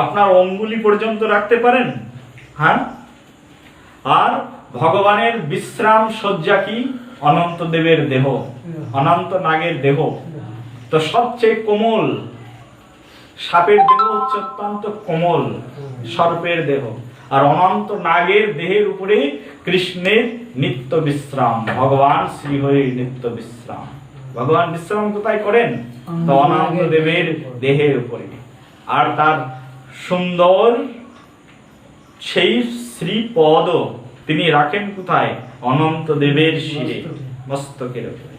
আপনার অঙ্গুলি পর্যন্ত রাখতে পারেন? হ্যাঁ। আর ভগবানের বিশ্রাম শয্যা কি? অনন্ত দেবের দেহ, অনন্ত নাগের দেহ। তো সবচেয়ে কোমল, সাপের দেহ হচ্ছে অত্যন্ত কোমল, সর্পের দেহ। আর অনন্ত নাগের দেহের উপরে কৃষ্ণের নিত্য বিশ্রাম, ভগবান শ্রীহরির নিত্য বিশ্রাম। ভগবান বিশ্রাম কোথায় করেন? তো অনন্ত দেবের দেহের উপরে। আর তার সুন্দর সেই শ্রীপদ তিনি রাখেন কোথায়? অনন্ত দেবের শিরে, মস্তকের উপরে,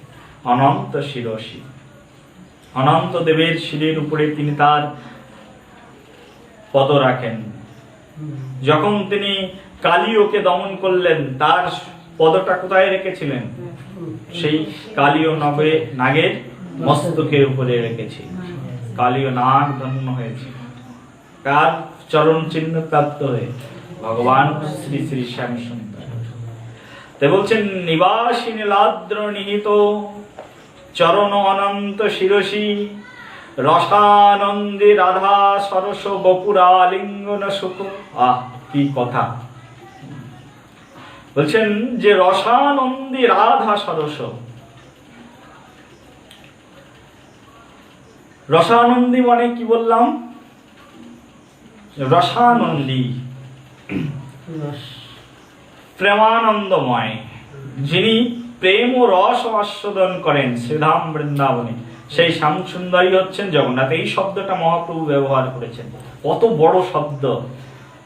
অনন্ত শিরসী। অনন্ত দেবের শিরের উপরে তিনি তার পদ রাখেন। যখন তিনি কালীয়কে দমন করলেন, তার পদটা কোথায় রেখেছিলেন? সেই কালীয় নাগের মস্তকের উপরে রেখেছি। কালীয় নাগ ধন্য হয়েছে কার চরণ চিহ্ন প্রাপ্ত হয়ে? ভগবান শ্রী শ্রী শ্যাম সুন্দর। তাই বলছেন নিবাসী নীলাদ্র নিহিত চরণ অনন্ত শিরসী, রসানন্দে রাধা সরস বপুরা লিঙ্গন সুখ। আহ, কি কথা বলছেন যে রসানন্দে রাধা সরস। রসানন্দী মানে কি বললাম? রসানন্দী, প্রেমানন্দময়, যিনি প্রেম ও রস আস্বাদন করেন শ্রীধাম বৃন্দাবনে, সেই শ্যাম সুন্দরী হচ্ছেন জগন্নাথ। এই শব্দটা মহাপ্রভু ব্যবহার করেছেন। কত বড় শব্দ!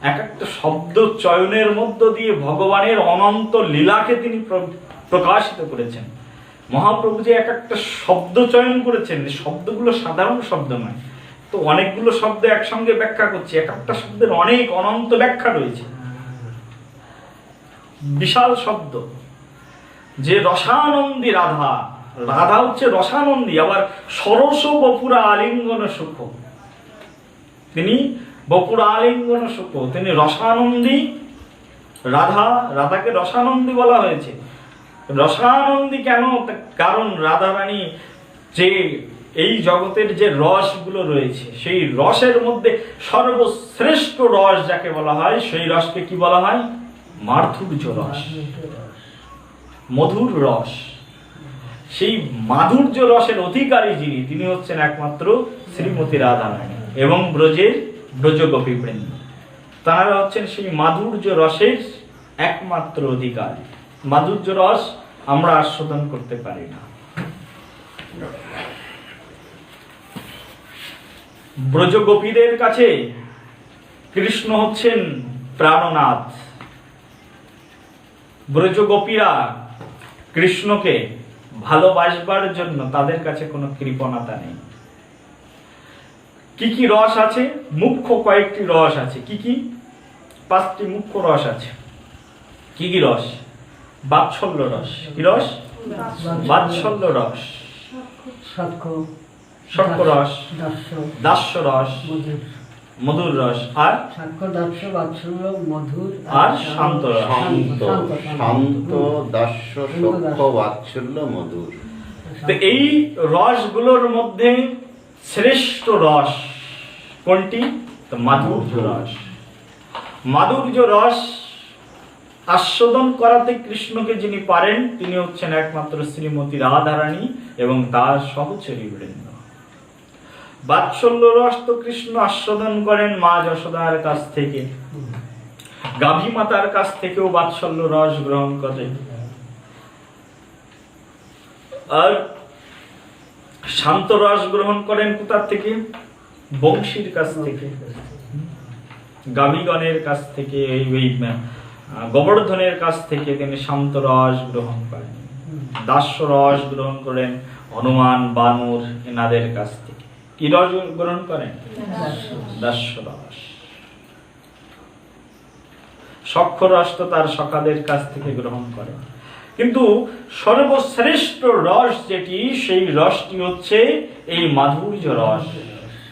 এক একটা শব্দ চয়নের মধ্য দিয়ে ভগবানের অনন্ত লীলাকে তিনি প্রকাশিত করেছেন। মহাপ্রভু যে এক একটা শব্দ চয়ন করেছেন, শব্দগুলো সাধারণ শব্দ নয়। তো অনেকগুলো শব্দ একসঙ্গে ব্যাখ্যা করছি, এক একটা শব্দের অনেক অনন্ত ব্যাখ্যা রয়েছে, বিশাল শব্দ। যে রসানন্দী রাধা, রাধা হচ্ছে রসানন্দী, আবার সরস বপুরা আলিঙ্গন সুখ, তিনি বপুরা আলিঙ্গন সুখ, তিনি রসানন্দী রাধা। রাধাকে রসানন্দী বলা হয়েছে। রসানন্দী কেন? কারণ রাধা রানী যে এই জগতের যে রসগুলো রয়েছে, সেই রসের মধ্যে সর্বশ্রেষ্ঠ রস যাকে বলা হয়, সেই রসকে কি বলা হয়? মাধুর্য রস, মধুর রস। সেই মাধুর্য রসের অধিকারী যিনি, তিনি হচ্ছেন একমাত্র শ্রীমতী রাধা রানী এবং ব্রজের ব্রজগোপী বৃন্দ। তারা হচ্ছেন সেই মাধুর্য রসের একমাত্র অধিকারী। মাধুর্য রস আমরা আস্বাদন করতে পারি না। ব্রজগোপীদের কাছে কৃষ্ণ হচ্ছেন প্রাণনাথ। ব্রজগোপীরা কৃষ্ণকে ভালোবাসবার জন্য তাদের কাছে কোনো কৃপণতা নেই। কি কি রস আছে? মুখ্য কয়েকটি রস আছে। কি কি? 5টি মুখ্য রস আছে। কি কি রস? বাৎসল্য রস। কি রস? বাৎসল্য রস, সখ্য রস, দাস্য রস, মধুর রস, আর আর শান্ত রস। শান্ত দাস্য সখ্য বাৎসল্য মধুর। তো এই রসগুলোর মধ্যে শ্রেষ্ঠ রস কোনটি? তো মাধুর্য রস। মাধুর্য রস আস্বাদন করাতে কৃষ্ণকে যিনি পারেন, তিনি হচ্ছেন একমাত্র শ্রীমতী রাধারানী এবং তার সহচরী বৃন্দ। বাৎসল্য রস তো কৃষ্ণ আস্বাদন করেন মা যশোদার কাছ থেকে, গাভী মাতার কাছ থেকেও বাৎসল্য রস গ্রহণ করেন। আর শান্ত রস গ্রহণ করেন কোথার থেকে? বংশীর কাছ থেকে, গাভীগণের কাছ থেকে, এই গোবর্ধনের কাছ থেকে তিনি শান্ত রস গ্রহণ করেন। দাস্য রস গ্রহণ করেন হনুমান, বানর এনাদের কাছ থেকে। কি রস গ্রহণ করেন? দাস্য রস। সখ্য রস তো তার সখাদের কাছ থেকে গ্রহণ করেন। কিন্তু সর্বশ্রেষ্ঠ রস যেটি, সেই রসটি হচ্ছে এই মাধুর্য রস।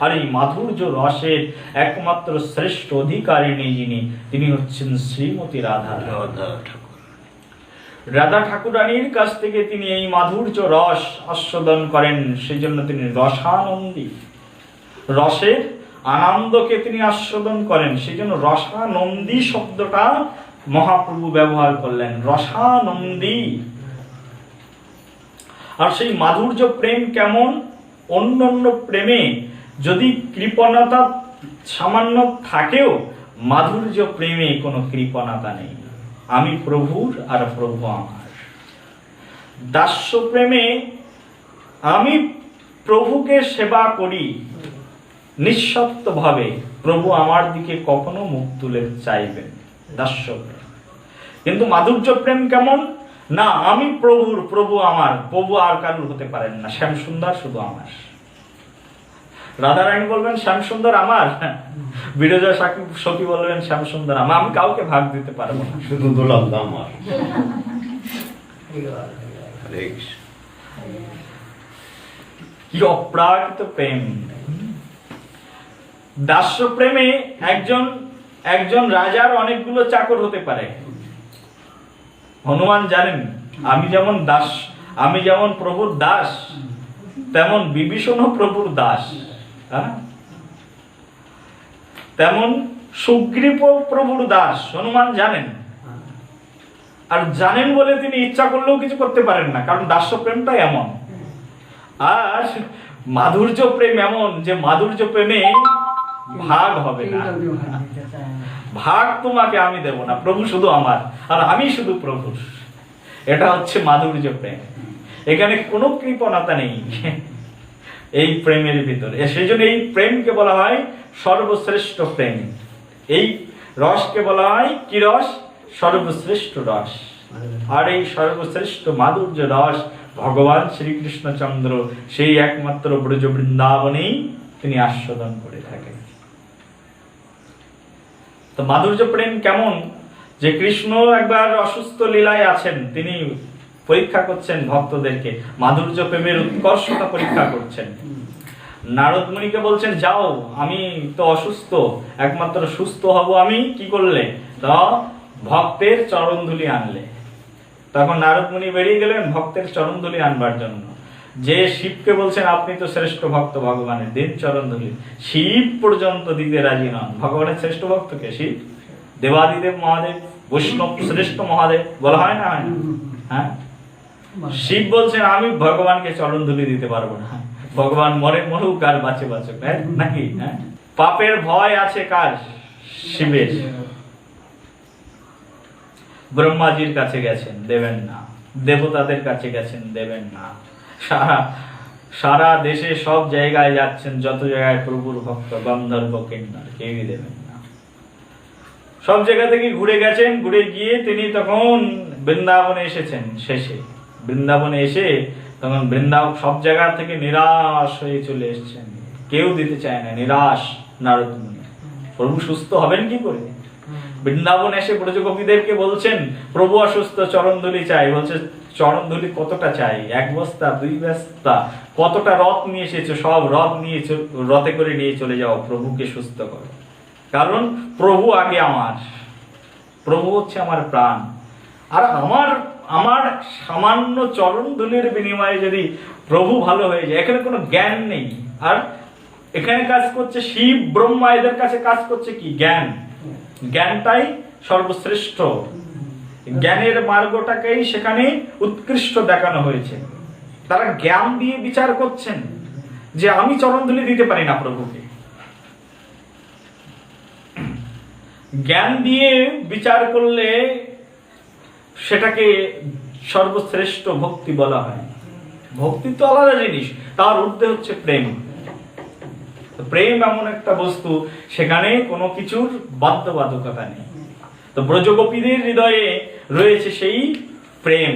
আর এই মাধুর্য রসের একমাত্র শ্রেষ্ঠ অধিকারিণী যিনি, তিনি হচ্ছেন শ্রীমতী রাধা। রাধা ঠাকুরানীর কাছ থেকে তিনি এই মাধুর্য রস আস্বাদন করেন, সেই জন্য তিনি রসানন্দী। রসের আনন্দকে তিনি আস্বাদন করেন, সেই জন্য রসানন্দী শব্দটা মহাপ্রভু ব্যবহার করলেন, রসানন্দী। আর সেই মাধুর্য প্রেম কেমন? অন্যান্য প্রেমে যদি কৃপণতা সামান্য থাকেও, মাধুর্য প্রেমে কোনো কৃপণতা নেই। আমি প্রভুর আর প্রভু আমার। দাস্য প্রেমে আমি প্রভুকে সেবা করি নিঃস্বার্থ ভাবে, প্রভু আমার দিকে কখনো মুখ তুলে চাইবেন, দাস্য প্রেম। কিন্তু মাধুর্য প্রেম কেমন? না, আমি প্রভুর, প্রভু আমার, প্রভু আর কারুর হতে পারেন না, শ্যামসুন্দর শুধু আমার। রাধারানী বলবেন শ্যামসুন্দর আমার, বিরজা সখী বলবেন শ্যামসুন্দর আমার, আমি কাউকে ভাগ দিতে পারবো না, শুধু দোলাম আমার। কি অপ্রাকৃত প্রেম! দাস্য প্রেমে একজন রাজার অনেকগুলো চাকর হতে পারে। হনুমান জানেন, আমি যেমন প্রভুর দাস, তেমন বিভীষণও প্রভুর দাস, তেমন সুগ্রীব প্রভুর দাস, হনুমান জানেন। আর জানেন বলে তিনি ইচ্ছা করলেও কিছু করতে পারেন না, কারণ দাস্য প্রেমটা এমন। আর মাধুর্য প্রেম এমন যে মাধুর্য প্রেমে ভাগ হবে না, ভাগ তোমাকে আমি দেব না, প্রভু শুধু আমার আর আমি শুধু প্রভুর। এটা হচ্ছে মাধুর্য প্রেম, এখানে কোনো কৃপণতা নেই এই প্রেমের ভিতরে। সেই জন্য এই প্রেমকে বলা হয় সর্বশ্রেষ্ঠ প্রেম। এই রসকে বলা হয় কি রস? সর্বশ্রেষ্ঠ রস। আর এই সর্বশ্রেষ্ঠ মাধুর্য রস ভগবান শ্রীকৃষ্ণচন্দ্র সেই একমাত্র ব্রজ বৃন্দাবনেই তিনি আস্বাদন করে থাকেন। তো মাধুর্য প্রেম কেমন? যে কৃষ্ণ একবার অসুস্থ লীলায় আছেন, তিনি পরীক্ষা করছেন ভক্তদেরকে, মাধুর্য প্রেমের উৎকর্ষতা পরীক্ষা করছেন। নারদ মুনিকে বলছেন, যাও, আমি তো অসুস্থ, একমাত্র সুস্থ হব আমি কি করলে? তো ভক্তের চরণধুলি আনলে। তখন নারদ মুনি বেরিয়ে গেলেন ভক্তের চরণধুলি আনবার জন্য। যে শিবকে বলছেন, আপনি তো শ্রেষ্ঠ ভক্ত ভগবানের, দিন চরণধুলি। শিব পর্যন্ত দিতে রাজি নন। ভগবানের শ্রেষ্ঠ ভক্তকে শিব, দেবাদিদেব মহাদেব, বৈষ্ণব শ্রেষ্ঠ মহাদেব বলা হয় না? হ্যাঁ, শিব বলছেন আমি ভগবানকে চরণধুলি দিতে পারবো না, ভগবান মরে মরুক আর বাঁচে বাঁচুক, নাকি? হ্যাঁ, পাপের ভয় আছে কার? শিবের। ব্রহ্মাজির কাছে গেছেন, দেবেন না। দেবতাদের কাছে গেছেন, দেবেন না। সারা দেশে সব জায়গায় যাচ্ছেন, যত জায়গায় প্রভুর ভক্ত, গন্ধর্ব কিন্নর, কেউই দেবেন না। সব জায়গা থেকে ঘুরে গেছেন, ঘুরে গিয়ে তিনি তখন বৃন্দাবনে এসেছেন। শেষে বৃন্দাবনে এসে তখন সব জায়গা থেকে নিরাশ হয়ে চলে এসেছেন, কেউ দিতে চায় না, নিরাশ নারদ মুনি। প্রভু সুস্থ হবেন কি করে? বৃন্দাবন এসে ব্রজগোপীদেরকে বলছেন, প্রভু অসুস্থ, চরণধুলি চাই। বলছে, চরণধুলি কতটা চাই? 1 বস্তা, 2 বস্তা? কতটা রথ নিয়ে এসেছো? সব রথ নিয়ে, রথে করে নিয়ে চলে যাও, প্রভুকে সুস্থ করো। কারণ প্রভু আগে আমার, প্রভু হচ্ছে আমার প্রাণ। আর আমার সামান্য চরণধুলির বিনিময়ে যদি প্রভু ভালো হয়ে যায়, এখানে কোনো জ্ঞান নেই। আর এখানে কাজ করছে শিব, ব্রহ্মা, এদের কাছে কাজ করছে কি? জ্ঞান। জ্ঞানটাই সর্বশ্রেষ্ঠ, জ্ঞানের মার্গটাকেই সেখানে উৎকৃষ্ট দেখানো হয়েছে। তারা জ্ঞান দিয়ে বিচার করছেন যে আমি চরণধুলি দিতে পারি না প্রভুকে। জ্ঞান দিয়ে বিচার করলে সেটাকে সর্বশ্রেষ্ঠ ভক্তি বলা হয়। ভক্তি তো আলাদা জিনিস, তার ঊর্ধ্বে হচ্ছে প্রেম। প্রেম এমন একটা বস্তু, সেখানে কোনো কিছুর বাধ্যবাধকতা নেই। তো ব্রজগোপীদের হৃদয়ে রয়েছে সেই প্রেম,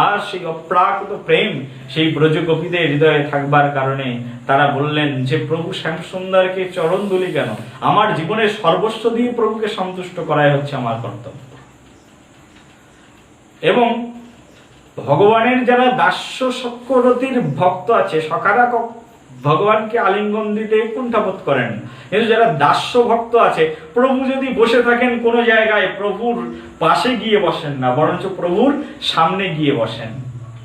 আর সেই অপ্রাকৃত প্রেম সেই ব্রজগোপীদের হৃদয়ে থাকবার কারণে তারা বললেন যে প্রভু শ্যামসুন্দরকে চরণধুলি কেন? আমার জীবনের সর্বস্ব দিয়ে প্রভুকে সন্তুষ্ট করাই হচ্ছে আমার কর্তব্য। এবং ভগবানের যারা দাস্য সক্রতির ভক্ত আছে, ভগবানকে আলিঙ্গন দিতে কুণ্ঠাবোধ করেন। কিন্তু যারা দাস্য ভক্ত আছে, প্রভু যদি বসে থাকেন কোনো জায়গায়, প্রভুর পাশে গিয়ে বসেন না, বরঞ্চ প্রভুর সামনে গিয়ে বসেন।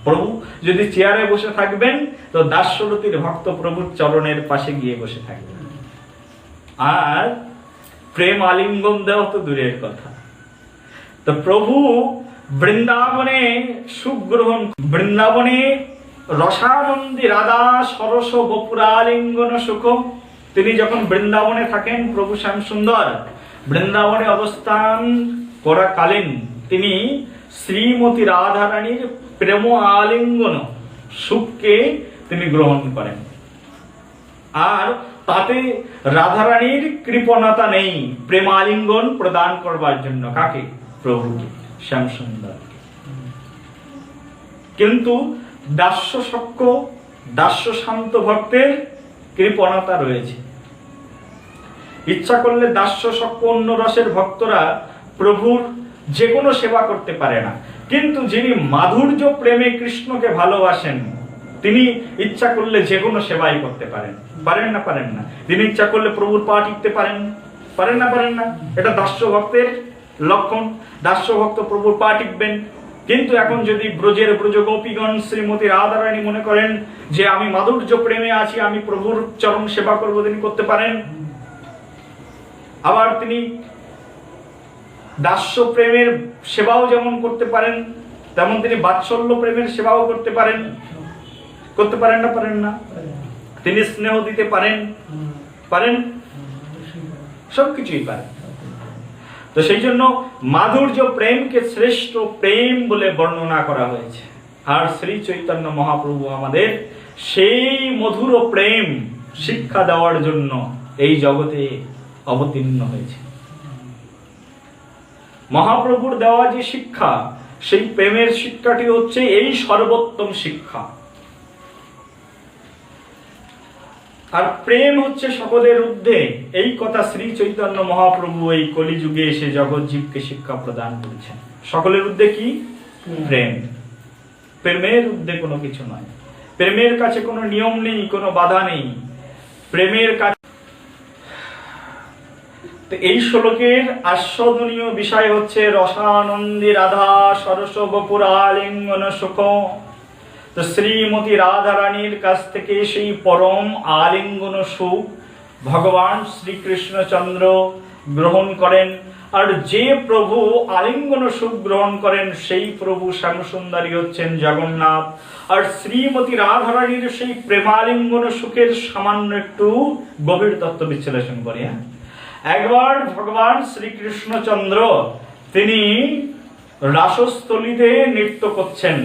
প্রভু যদি চেয়ারে বসে থাকবেন, তো দাস্যরতির ভক্ত প্রভুর চরণের পাশে গিয়ে বসে থাকবেন। আর প্রেম আলিঙ্গন দেওয়া তো দূরের কথা। তো প্রভু বৃন্দাবনে সুখ গ্রহণ, বৃন্দাবনে রসানন্দী রাধা সরস বপুরালিঙ্গন সুখ। তিনি যখন বৃন্দাবনে থাকেন, প্রভু শ্যাম সুন্দর বৃন্দাবনে অবস্থান করাকালীন তিনি শ্রীমতী রাধারানীর প্রেম আলিঙ্গন সুখকে তিনি গ্রহণ করেন। আর তাতে রাধারানীর কৃপণতা নেই প্রেমালিঙ্গন প্রদান করবার জন্য। কাকে? প্রভুকে, শ্যাম সুন্দর। কিন্তু দাস্য সক্ষ, দাস্য শান্ত ভক্তের কৃপণতা রয়েছে। ইচ্ছা করলে দাস্য সক্ষ অন্য রসের ভক্তরা প্রভুর যে কোনো সেবা করতে পারে না, কিন্তু যিনি মাধুর্য প্রেমে কৃষ্ণকে ভালোবাসেন, তিনি ইচ্ছা করলে যে কোনো সেবাই করতে পারেন। পারেন না? পারেন না। তিনি ইচ্ছা করলে প্রভুর পা টিপতে পারেন। পারেন না? পারেন না। এটা দাস্য ভক্তের লক্ষণ। দাস্য ভক্ত প্রভুর পা টিপবেন। কিন্তু এখন যদি ব্রজের ব্রজ গোপীগণ শ্রীমতী রাধারানী মনে করেন যে আমি মাধুর্য প্রেমে আছি, আমি প্রভুর চরণ সেবা করব, তিনি করতে পারেন। আবার তিনি দাস্য প্রেমের সেবাও যেমন করতে পারেন, তেমন তিনি বাৎসল্য প্রেমের সেবাও করতে পারেন। করতে পারেন না? পারেন না। তিনি স্নেহ দিতে পারেন। পারেন? সবকিছুই পারেন। তো সেই জন্য মাধুর্য প্রেমকে শ্রেষ্ঠ প্রেম বলে বর্ণনা করা হয়েছে। আর শ্রী চৈতন্য মহাপ্রভু আমাদের সেই মধুর প্রেম শিক্ষা দেওয়ার জন্য এই জগতে অবতীর্ণ হয়েছে। মহাপ্রভুর দেওয়া যে শিক্ষা, সেই প্রেমের শিক্ষাটি হচ্ছে এই সর্বোত্তম শিক্ষা। আর প্রেম হচ্ছে সকলের ঊর্ধ্বে, এই কথা শ্রী চৈতন্য মহাপ্রভু এই কলিযুগে এসে জগৎ জীবকে শিক্ষা প্রদান করেছেন। সকলের ঊর্ধ্বে কি? প্রেম। প্রেমের ঊর্ধ্বে কোনো কিছু নয়। প্রেমের কাছে কোনো নিয়ম নেই, কোনো বাধা নেই। প্রেমের কাছে এই শ্লোকের আস্বাদনীয় বিষয় হচ্ছে রসানন্দী রাধা সরস বপুরালিঙ্গন সুখ। তো শ্রীমতী রাধারানীর কাছ থেকে সেই পরম আলিঙ্গন সুখ ভগবান শ্রীকৃষ্ণচন্দ্র গ্রহণ করেন। আর যে প্রভু আলিঙ্গন সুখ গ্রহণ করেন, সেই প্রভু শ্যামসুন্দরী হচ্ছেন জগন্নাথ। আর শ্রীমতী রাধারানীর সেই প্রেমালিঙ্গন সুখের সামান্য একটু গভীর তত্ত্ব বিশ্লেষণ করি। একবার ভগবান শ্রীকৃষ্ণচন্দ্র তিনি রাসস্থলীতে নৃত্য করছেন,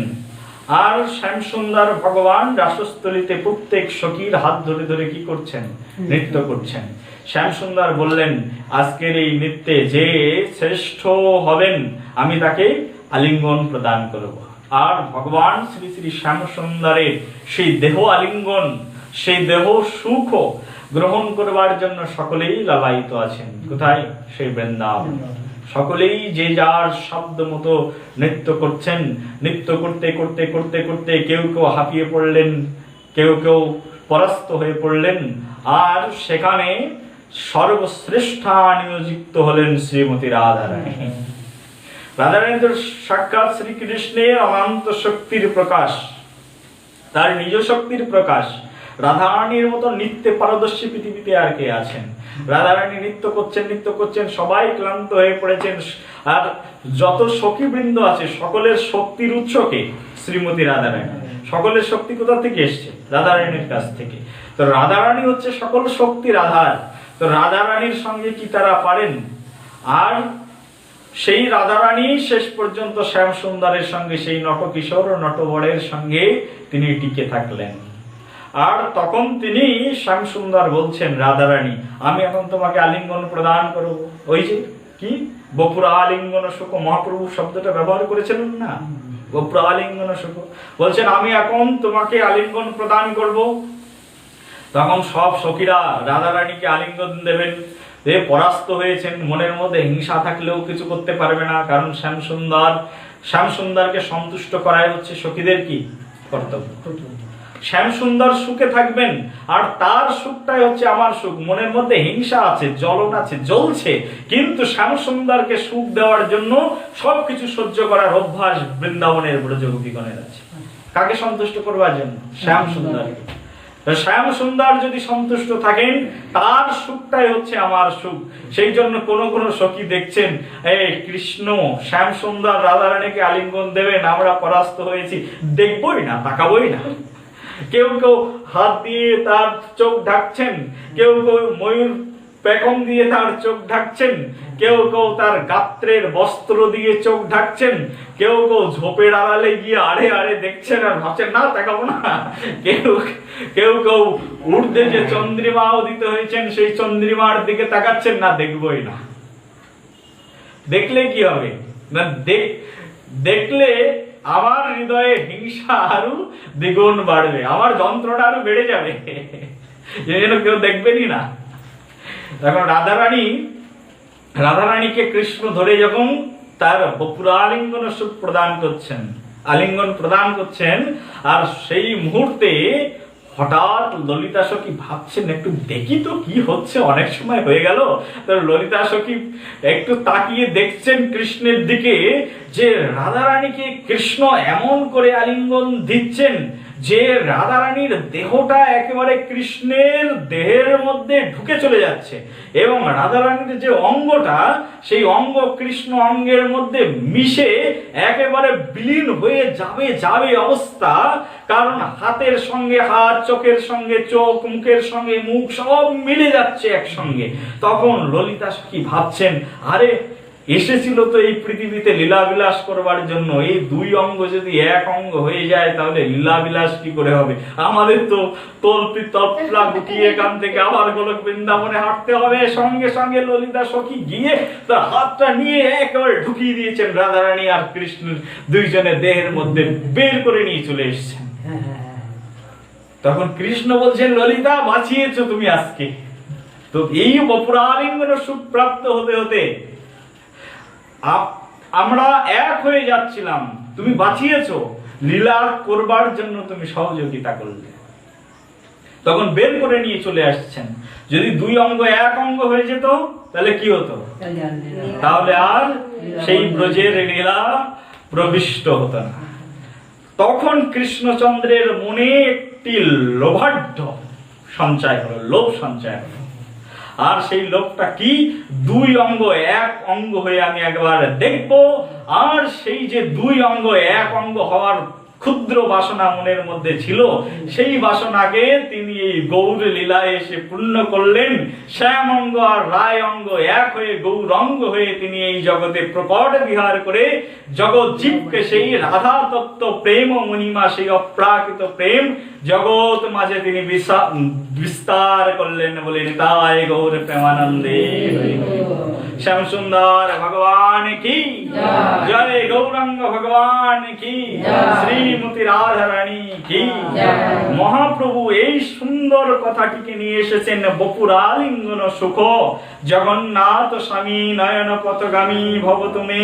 আর শ্যামসুন্দর ভগবান রাসস্থলীতে প্রত্যেক সখীর হাত ধরে ধরে কি করছেন? নৃত্য করছেন। শ্যামসুন্দর বললেন, আজকের এই নৃত্যে যে শ্রেষ্ঠ হবেন আমি তাকে আলিঙ্গন প্রদান করব। আর ভগবান শ্রী শ্রী শ্যামসুন্দরের সেই দেহ আলিঙ্গন, সেই দেহ সুখ গ্রহণ করবার জন্য সকলেই লালায়িত আছেন। কোথায়? সেই বৃন্দাবন। সকলেই যে যার শব্দ মতো নৃত্য করছেন। নৃত্য করতে করতে করতে করতে কেউ কেউ হাঁপিয়ে পড়লেন, কেউ কেউ পরাস্ত হয়ে পড়লেন। আর সেখানে সর্বশ্রেষ্ঠা নিয়োজিত হলেন শ্রীমতী রাধারানী। রাধারানী তো সাক্ষাৎ শ্রীকৃষ্ণের অনন্ত শক্তির প্রকাশ, তার নিজ শক্তির প্রকাশ। রাধারানীর মতো নৃত্যে পারদর্শী পৃথিবীতে আর কে আছেন? রাধারানী নৃত্য করছেন, সবাই ক্লান্ত হয়ে পড়েছেন। আর যত সখীবৃন্দ আছে সকলের শক্তির উৎসকে শ্রীমতী রাধারানী। সকলের শক্তি কোথা থেকে এসছে? রাধারানীর কাছ থেকে। তো রাধারানী হচ্ছে সকল শক্তির আধার। তো রাধারানীর সঙ্গে কি তারা পারেন? আর সেই রাধারানী শেষ পর্যন্ত শ্যামসুন্দরের সঙ্গে, সেই নটকিশোর নটবরের সঙ্গে তিনি টিকে থাকলেন। আর তখন তিনি শ্যামসুন্দর বলছেন, রাধারানী আমি এখন তোমাকে আলিঙ্গন প্রদান করব। ওই যে কি বপুরা আলিঙ্গন সুখ, মহাপ্রভু শব্দটা ব্যবহার করেছিলেন না, বপুরা আলিঙ্গন সুখ। বলছেন আমি এখন তোমাকে আলিঙ্গন প্রদান করব। তখন সব সখীরা রাধারানীকে আলিঙ্গন দেবেন। পরাস্ত হয়েছেন, মনের মধ্যে হিংসা থাকলেও কিছু করতে পারবে না, কারণ শ্যামসুন্দরকে সন্তুষ্ট করাই হচ্ছে সখীদের কি কর্তব্য। শ্যাম সুন্দর সুখে থাকবেন, আর তার সুখটাই হচ্ছে আমার সুখ। মনের মধ্যে হিংসা আছে, জ্বলন আছে, জ্বলছে, কিন্তু শ্যাম সুন্দরকে সুখ দেওয়ার জন্য সবকিছু সহ্য করার অভ্যাস বৃন্দাবনের ব্রজগোপীগণের আছে। কাকে সন্তুষ্ট করবার জন্য? শ্যাম সুন্দরকে। শ্যাম সুন্দর যদি সন্তুষ্ট থাকেন, তার সুখটাই হচ্ছে আমার সুখ। সেই জন্য কোন কোন সখী দেখছেন, এই কৃষ্ণ শ্যাম সুন্দর রাধারানীকে আলিঙ্গন দেবেন, আমরা পরাস্ত হয়েছি, দেখবই না, তাকাবই না। কেউ কেউ হাত দিয়ে তার চোখ ঢাকছেন, কেউ কেউ ময়ূর পেখম দিয়ে তার চোখ ঢাকছেন, কেউ কেউ তার গাত্রের বস্ত্র দিয়ে চোখ ঢাকছেন, কেউ কেউ ঝোপের আড়ালে গিয়ে আড়ে আড়ে দেখছেন আর ভাবছেন না তাকাবো না। কেউ কেউ কেউ ঊর্ধ্বে যে চন্দ্রিমা উদিত হয়েছেন সেই চন্দ্রিমার দিকে তাকাচ্ছেন না, দেখবই না। দেখলে কি হবে না, দেখলে আমার হৃদয়ে হিংসা আরো দ্বিগুণ বাড়বে, আমার যন্ত্রণা আরো বেড়ে যাবে, যেন কেউ দেখবেনই না। তখন রাধারানীকে কৃষ্ণ ধরে যখন তার বপুর আলিঙ্গন সুখ প্রদান করছেন, আলিঙ্গন প্রদান করছেন, আর সেই মুহূর্তে হঠাৎ ললিতা সখী ভাবছেন একটু দেখি তো কি হচ্ছে, অনেক সময় হয়ে গেল। ললিতা সখী একটু তাকিয়ে দেখছেন কৃষ্ণের দিকে, যে রাধারানীকে কৃষ্ণ এমন করে আলিঙ্গন দিচ্ছেন যে রাধারানীর দেহটা একেবারে কৃষ্ণের দেহের মধ্যে ঢুকে চলে যাচ্ছে, এবং রাধারানীর যে অঙ্গটা, সেই অঙ্গ কৃষ্ণ অঙ্গের মধ্যে মিশে একেবারে বিলীন হয়ে যাবে অবস্থা। কারণ হাতের সঙ্গে হাত, চোখের সঙ্গে চোখ, মুখের সঙ্গে মুখ সব মিলে যাচ্ছে একসঙ্গে। তখন ললিতা সখী ভাবছেন, আরে এসেছিল তো এই পৃথিবীতে লীলা বিলাস করবার জন্য, এই দুই অঙ্গ যদি এক অঙ্গ হয়ে যায় তাহলে লীলা বিলাস কি করে হবে? আমাদের তো তলপা গুটিয়ে এখান থেকে আবার গোলক বৃন্দাবনে হাঁটতে হবে। সঙ্গে সঙ্গে ললিতা সখী গিয়ে তার হাতটা নিয়ে একেবারে ঢুকিয়ে দিয়েছেন রাধারানী আর কৃষ্ণ দুইজনের দেহের মধ্যে, বের করে নিয়ে চলে এসেছেন। তখন কৃষ্ণ বলছেন, ললিতা বাঁচিয়েছো তুমি আজকে। তো এই বপুরালিঙ্গন সুখ প্রাপ্ত হতে হতে আমরা এক হয়ে যাচ্ছিলাম, তুমি বাঁচিয়েছো, লীলা করবার জন্য তুমি সহযোগিতা করলে। তখন বের করে নিয়ে চলে আসছেন। যদি দুই অঙ্গ এক অঙ্গ হয়ে যেত তাহলে কি হতো? তাহলে আর সেই ব্রজের লীলা প্রবিষ্ট হতো না। তখন কৃষ্ণচন্দ্রের মনে একটি লোভাঢ্য সঞ্চয় হলো, লোভ সঞ্চয় হলো। আর সেই লোকটা কি? দুই অঙ্গ এক অঙ্গ হয়ে আমি একবার দেখব। আর সেই যে দুই অঙ্গ এক অঙ্গ হওয়ার ক্ষুদ্র বাসনা মনের মধ্যে ছিল, সেই বাসনাকে তিনি এই গৌর লীলায় এসে পূর্ণ করলেন। শ্যাম অঙ্গ আর রায় অঙ্গ এক হয়ে গৌরঙ্গ হয়ে তিনি এই জগতে প্রকট বিহার করে জগৎ জীবকে সেই রাধা তত্ত্ব প্রেম ও মহিমা, সেই অপ্রাকৃত প্রেম জগৎ মাঝে তিনি বিস্তার করলেন। বলে নিতাই গৌর প্রেমানন্দে শ্যাম সুন্দর ভগবান কি জয়, গৌরাঙ্গ ভগবান কি, শ্রীমতী রাধারানী কি। মহাপ্রভু এই সুন্দর কথাটিকে নিয়ে এসেছেন বপুরালিঙ্গন সুখ। জগন্নাথ স্বামী নয়ন পথগামী ভব তুমি।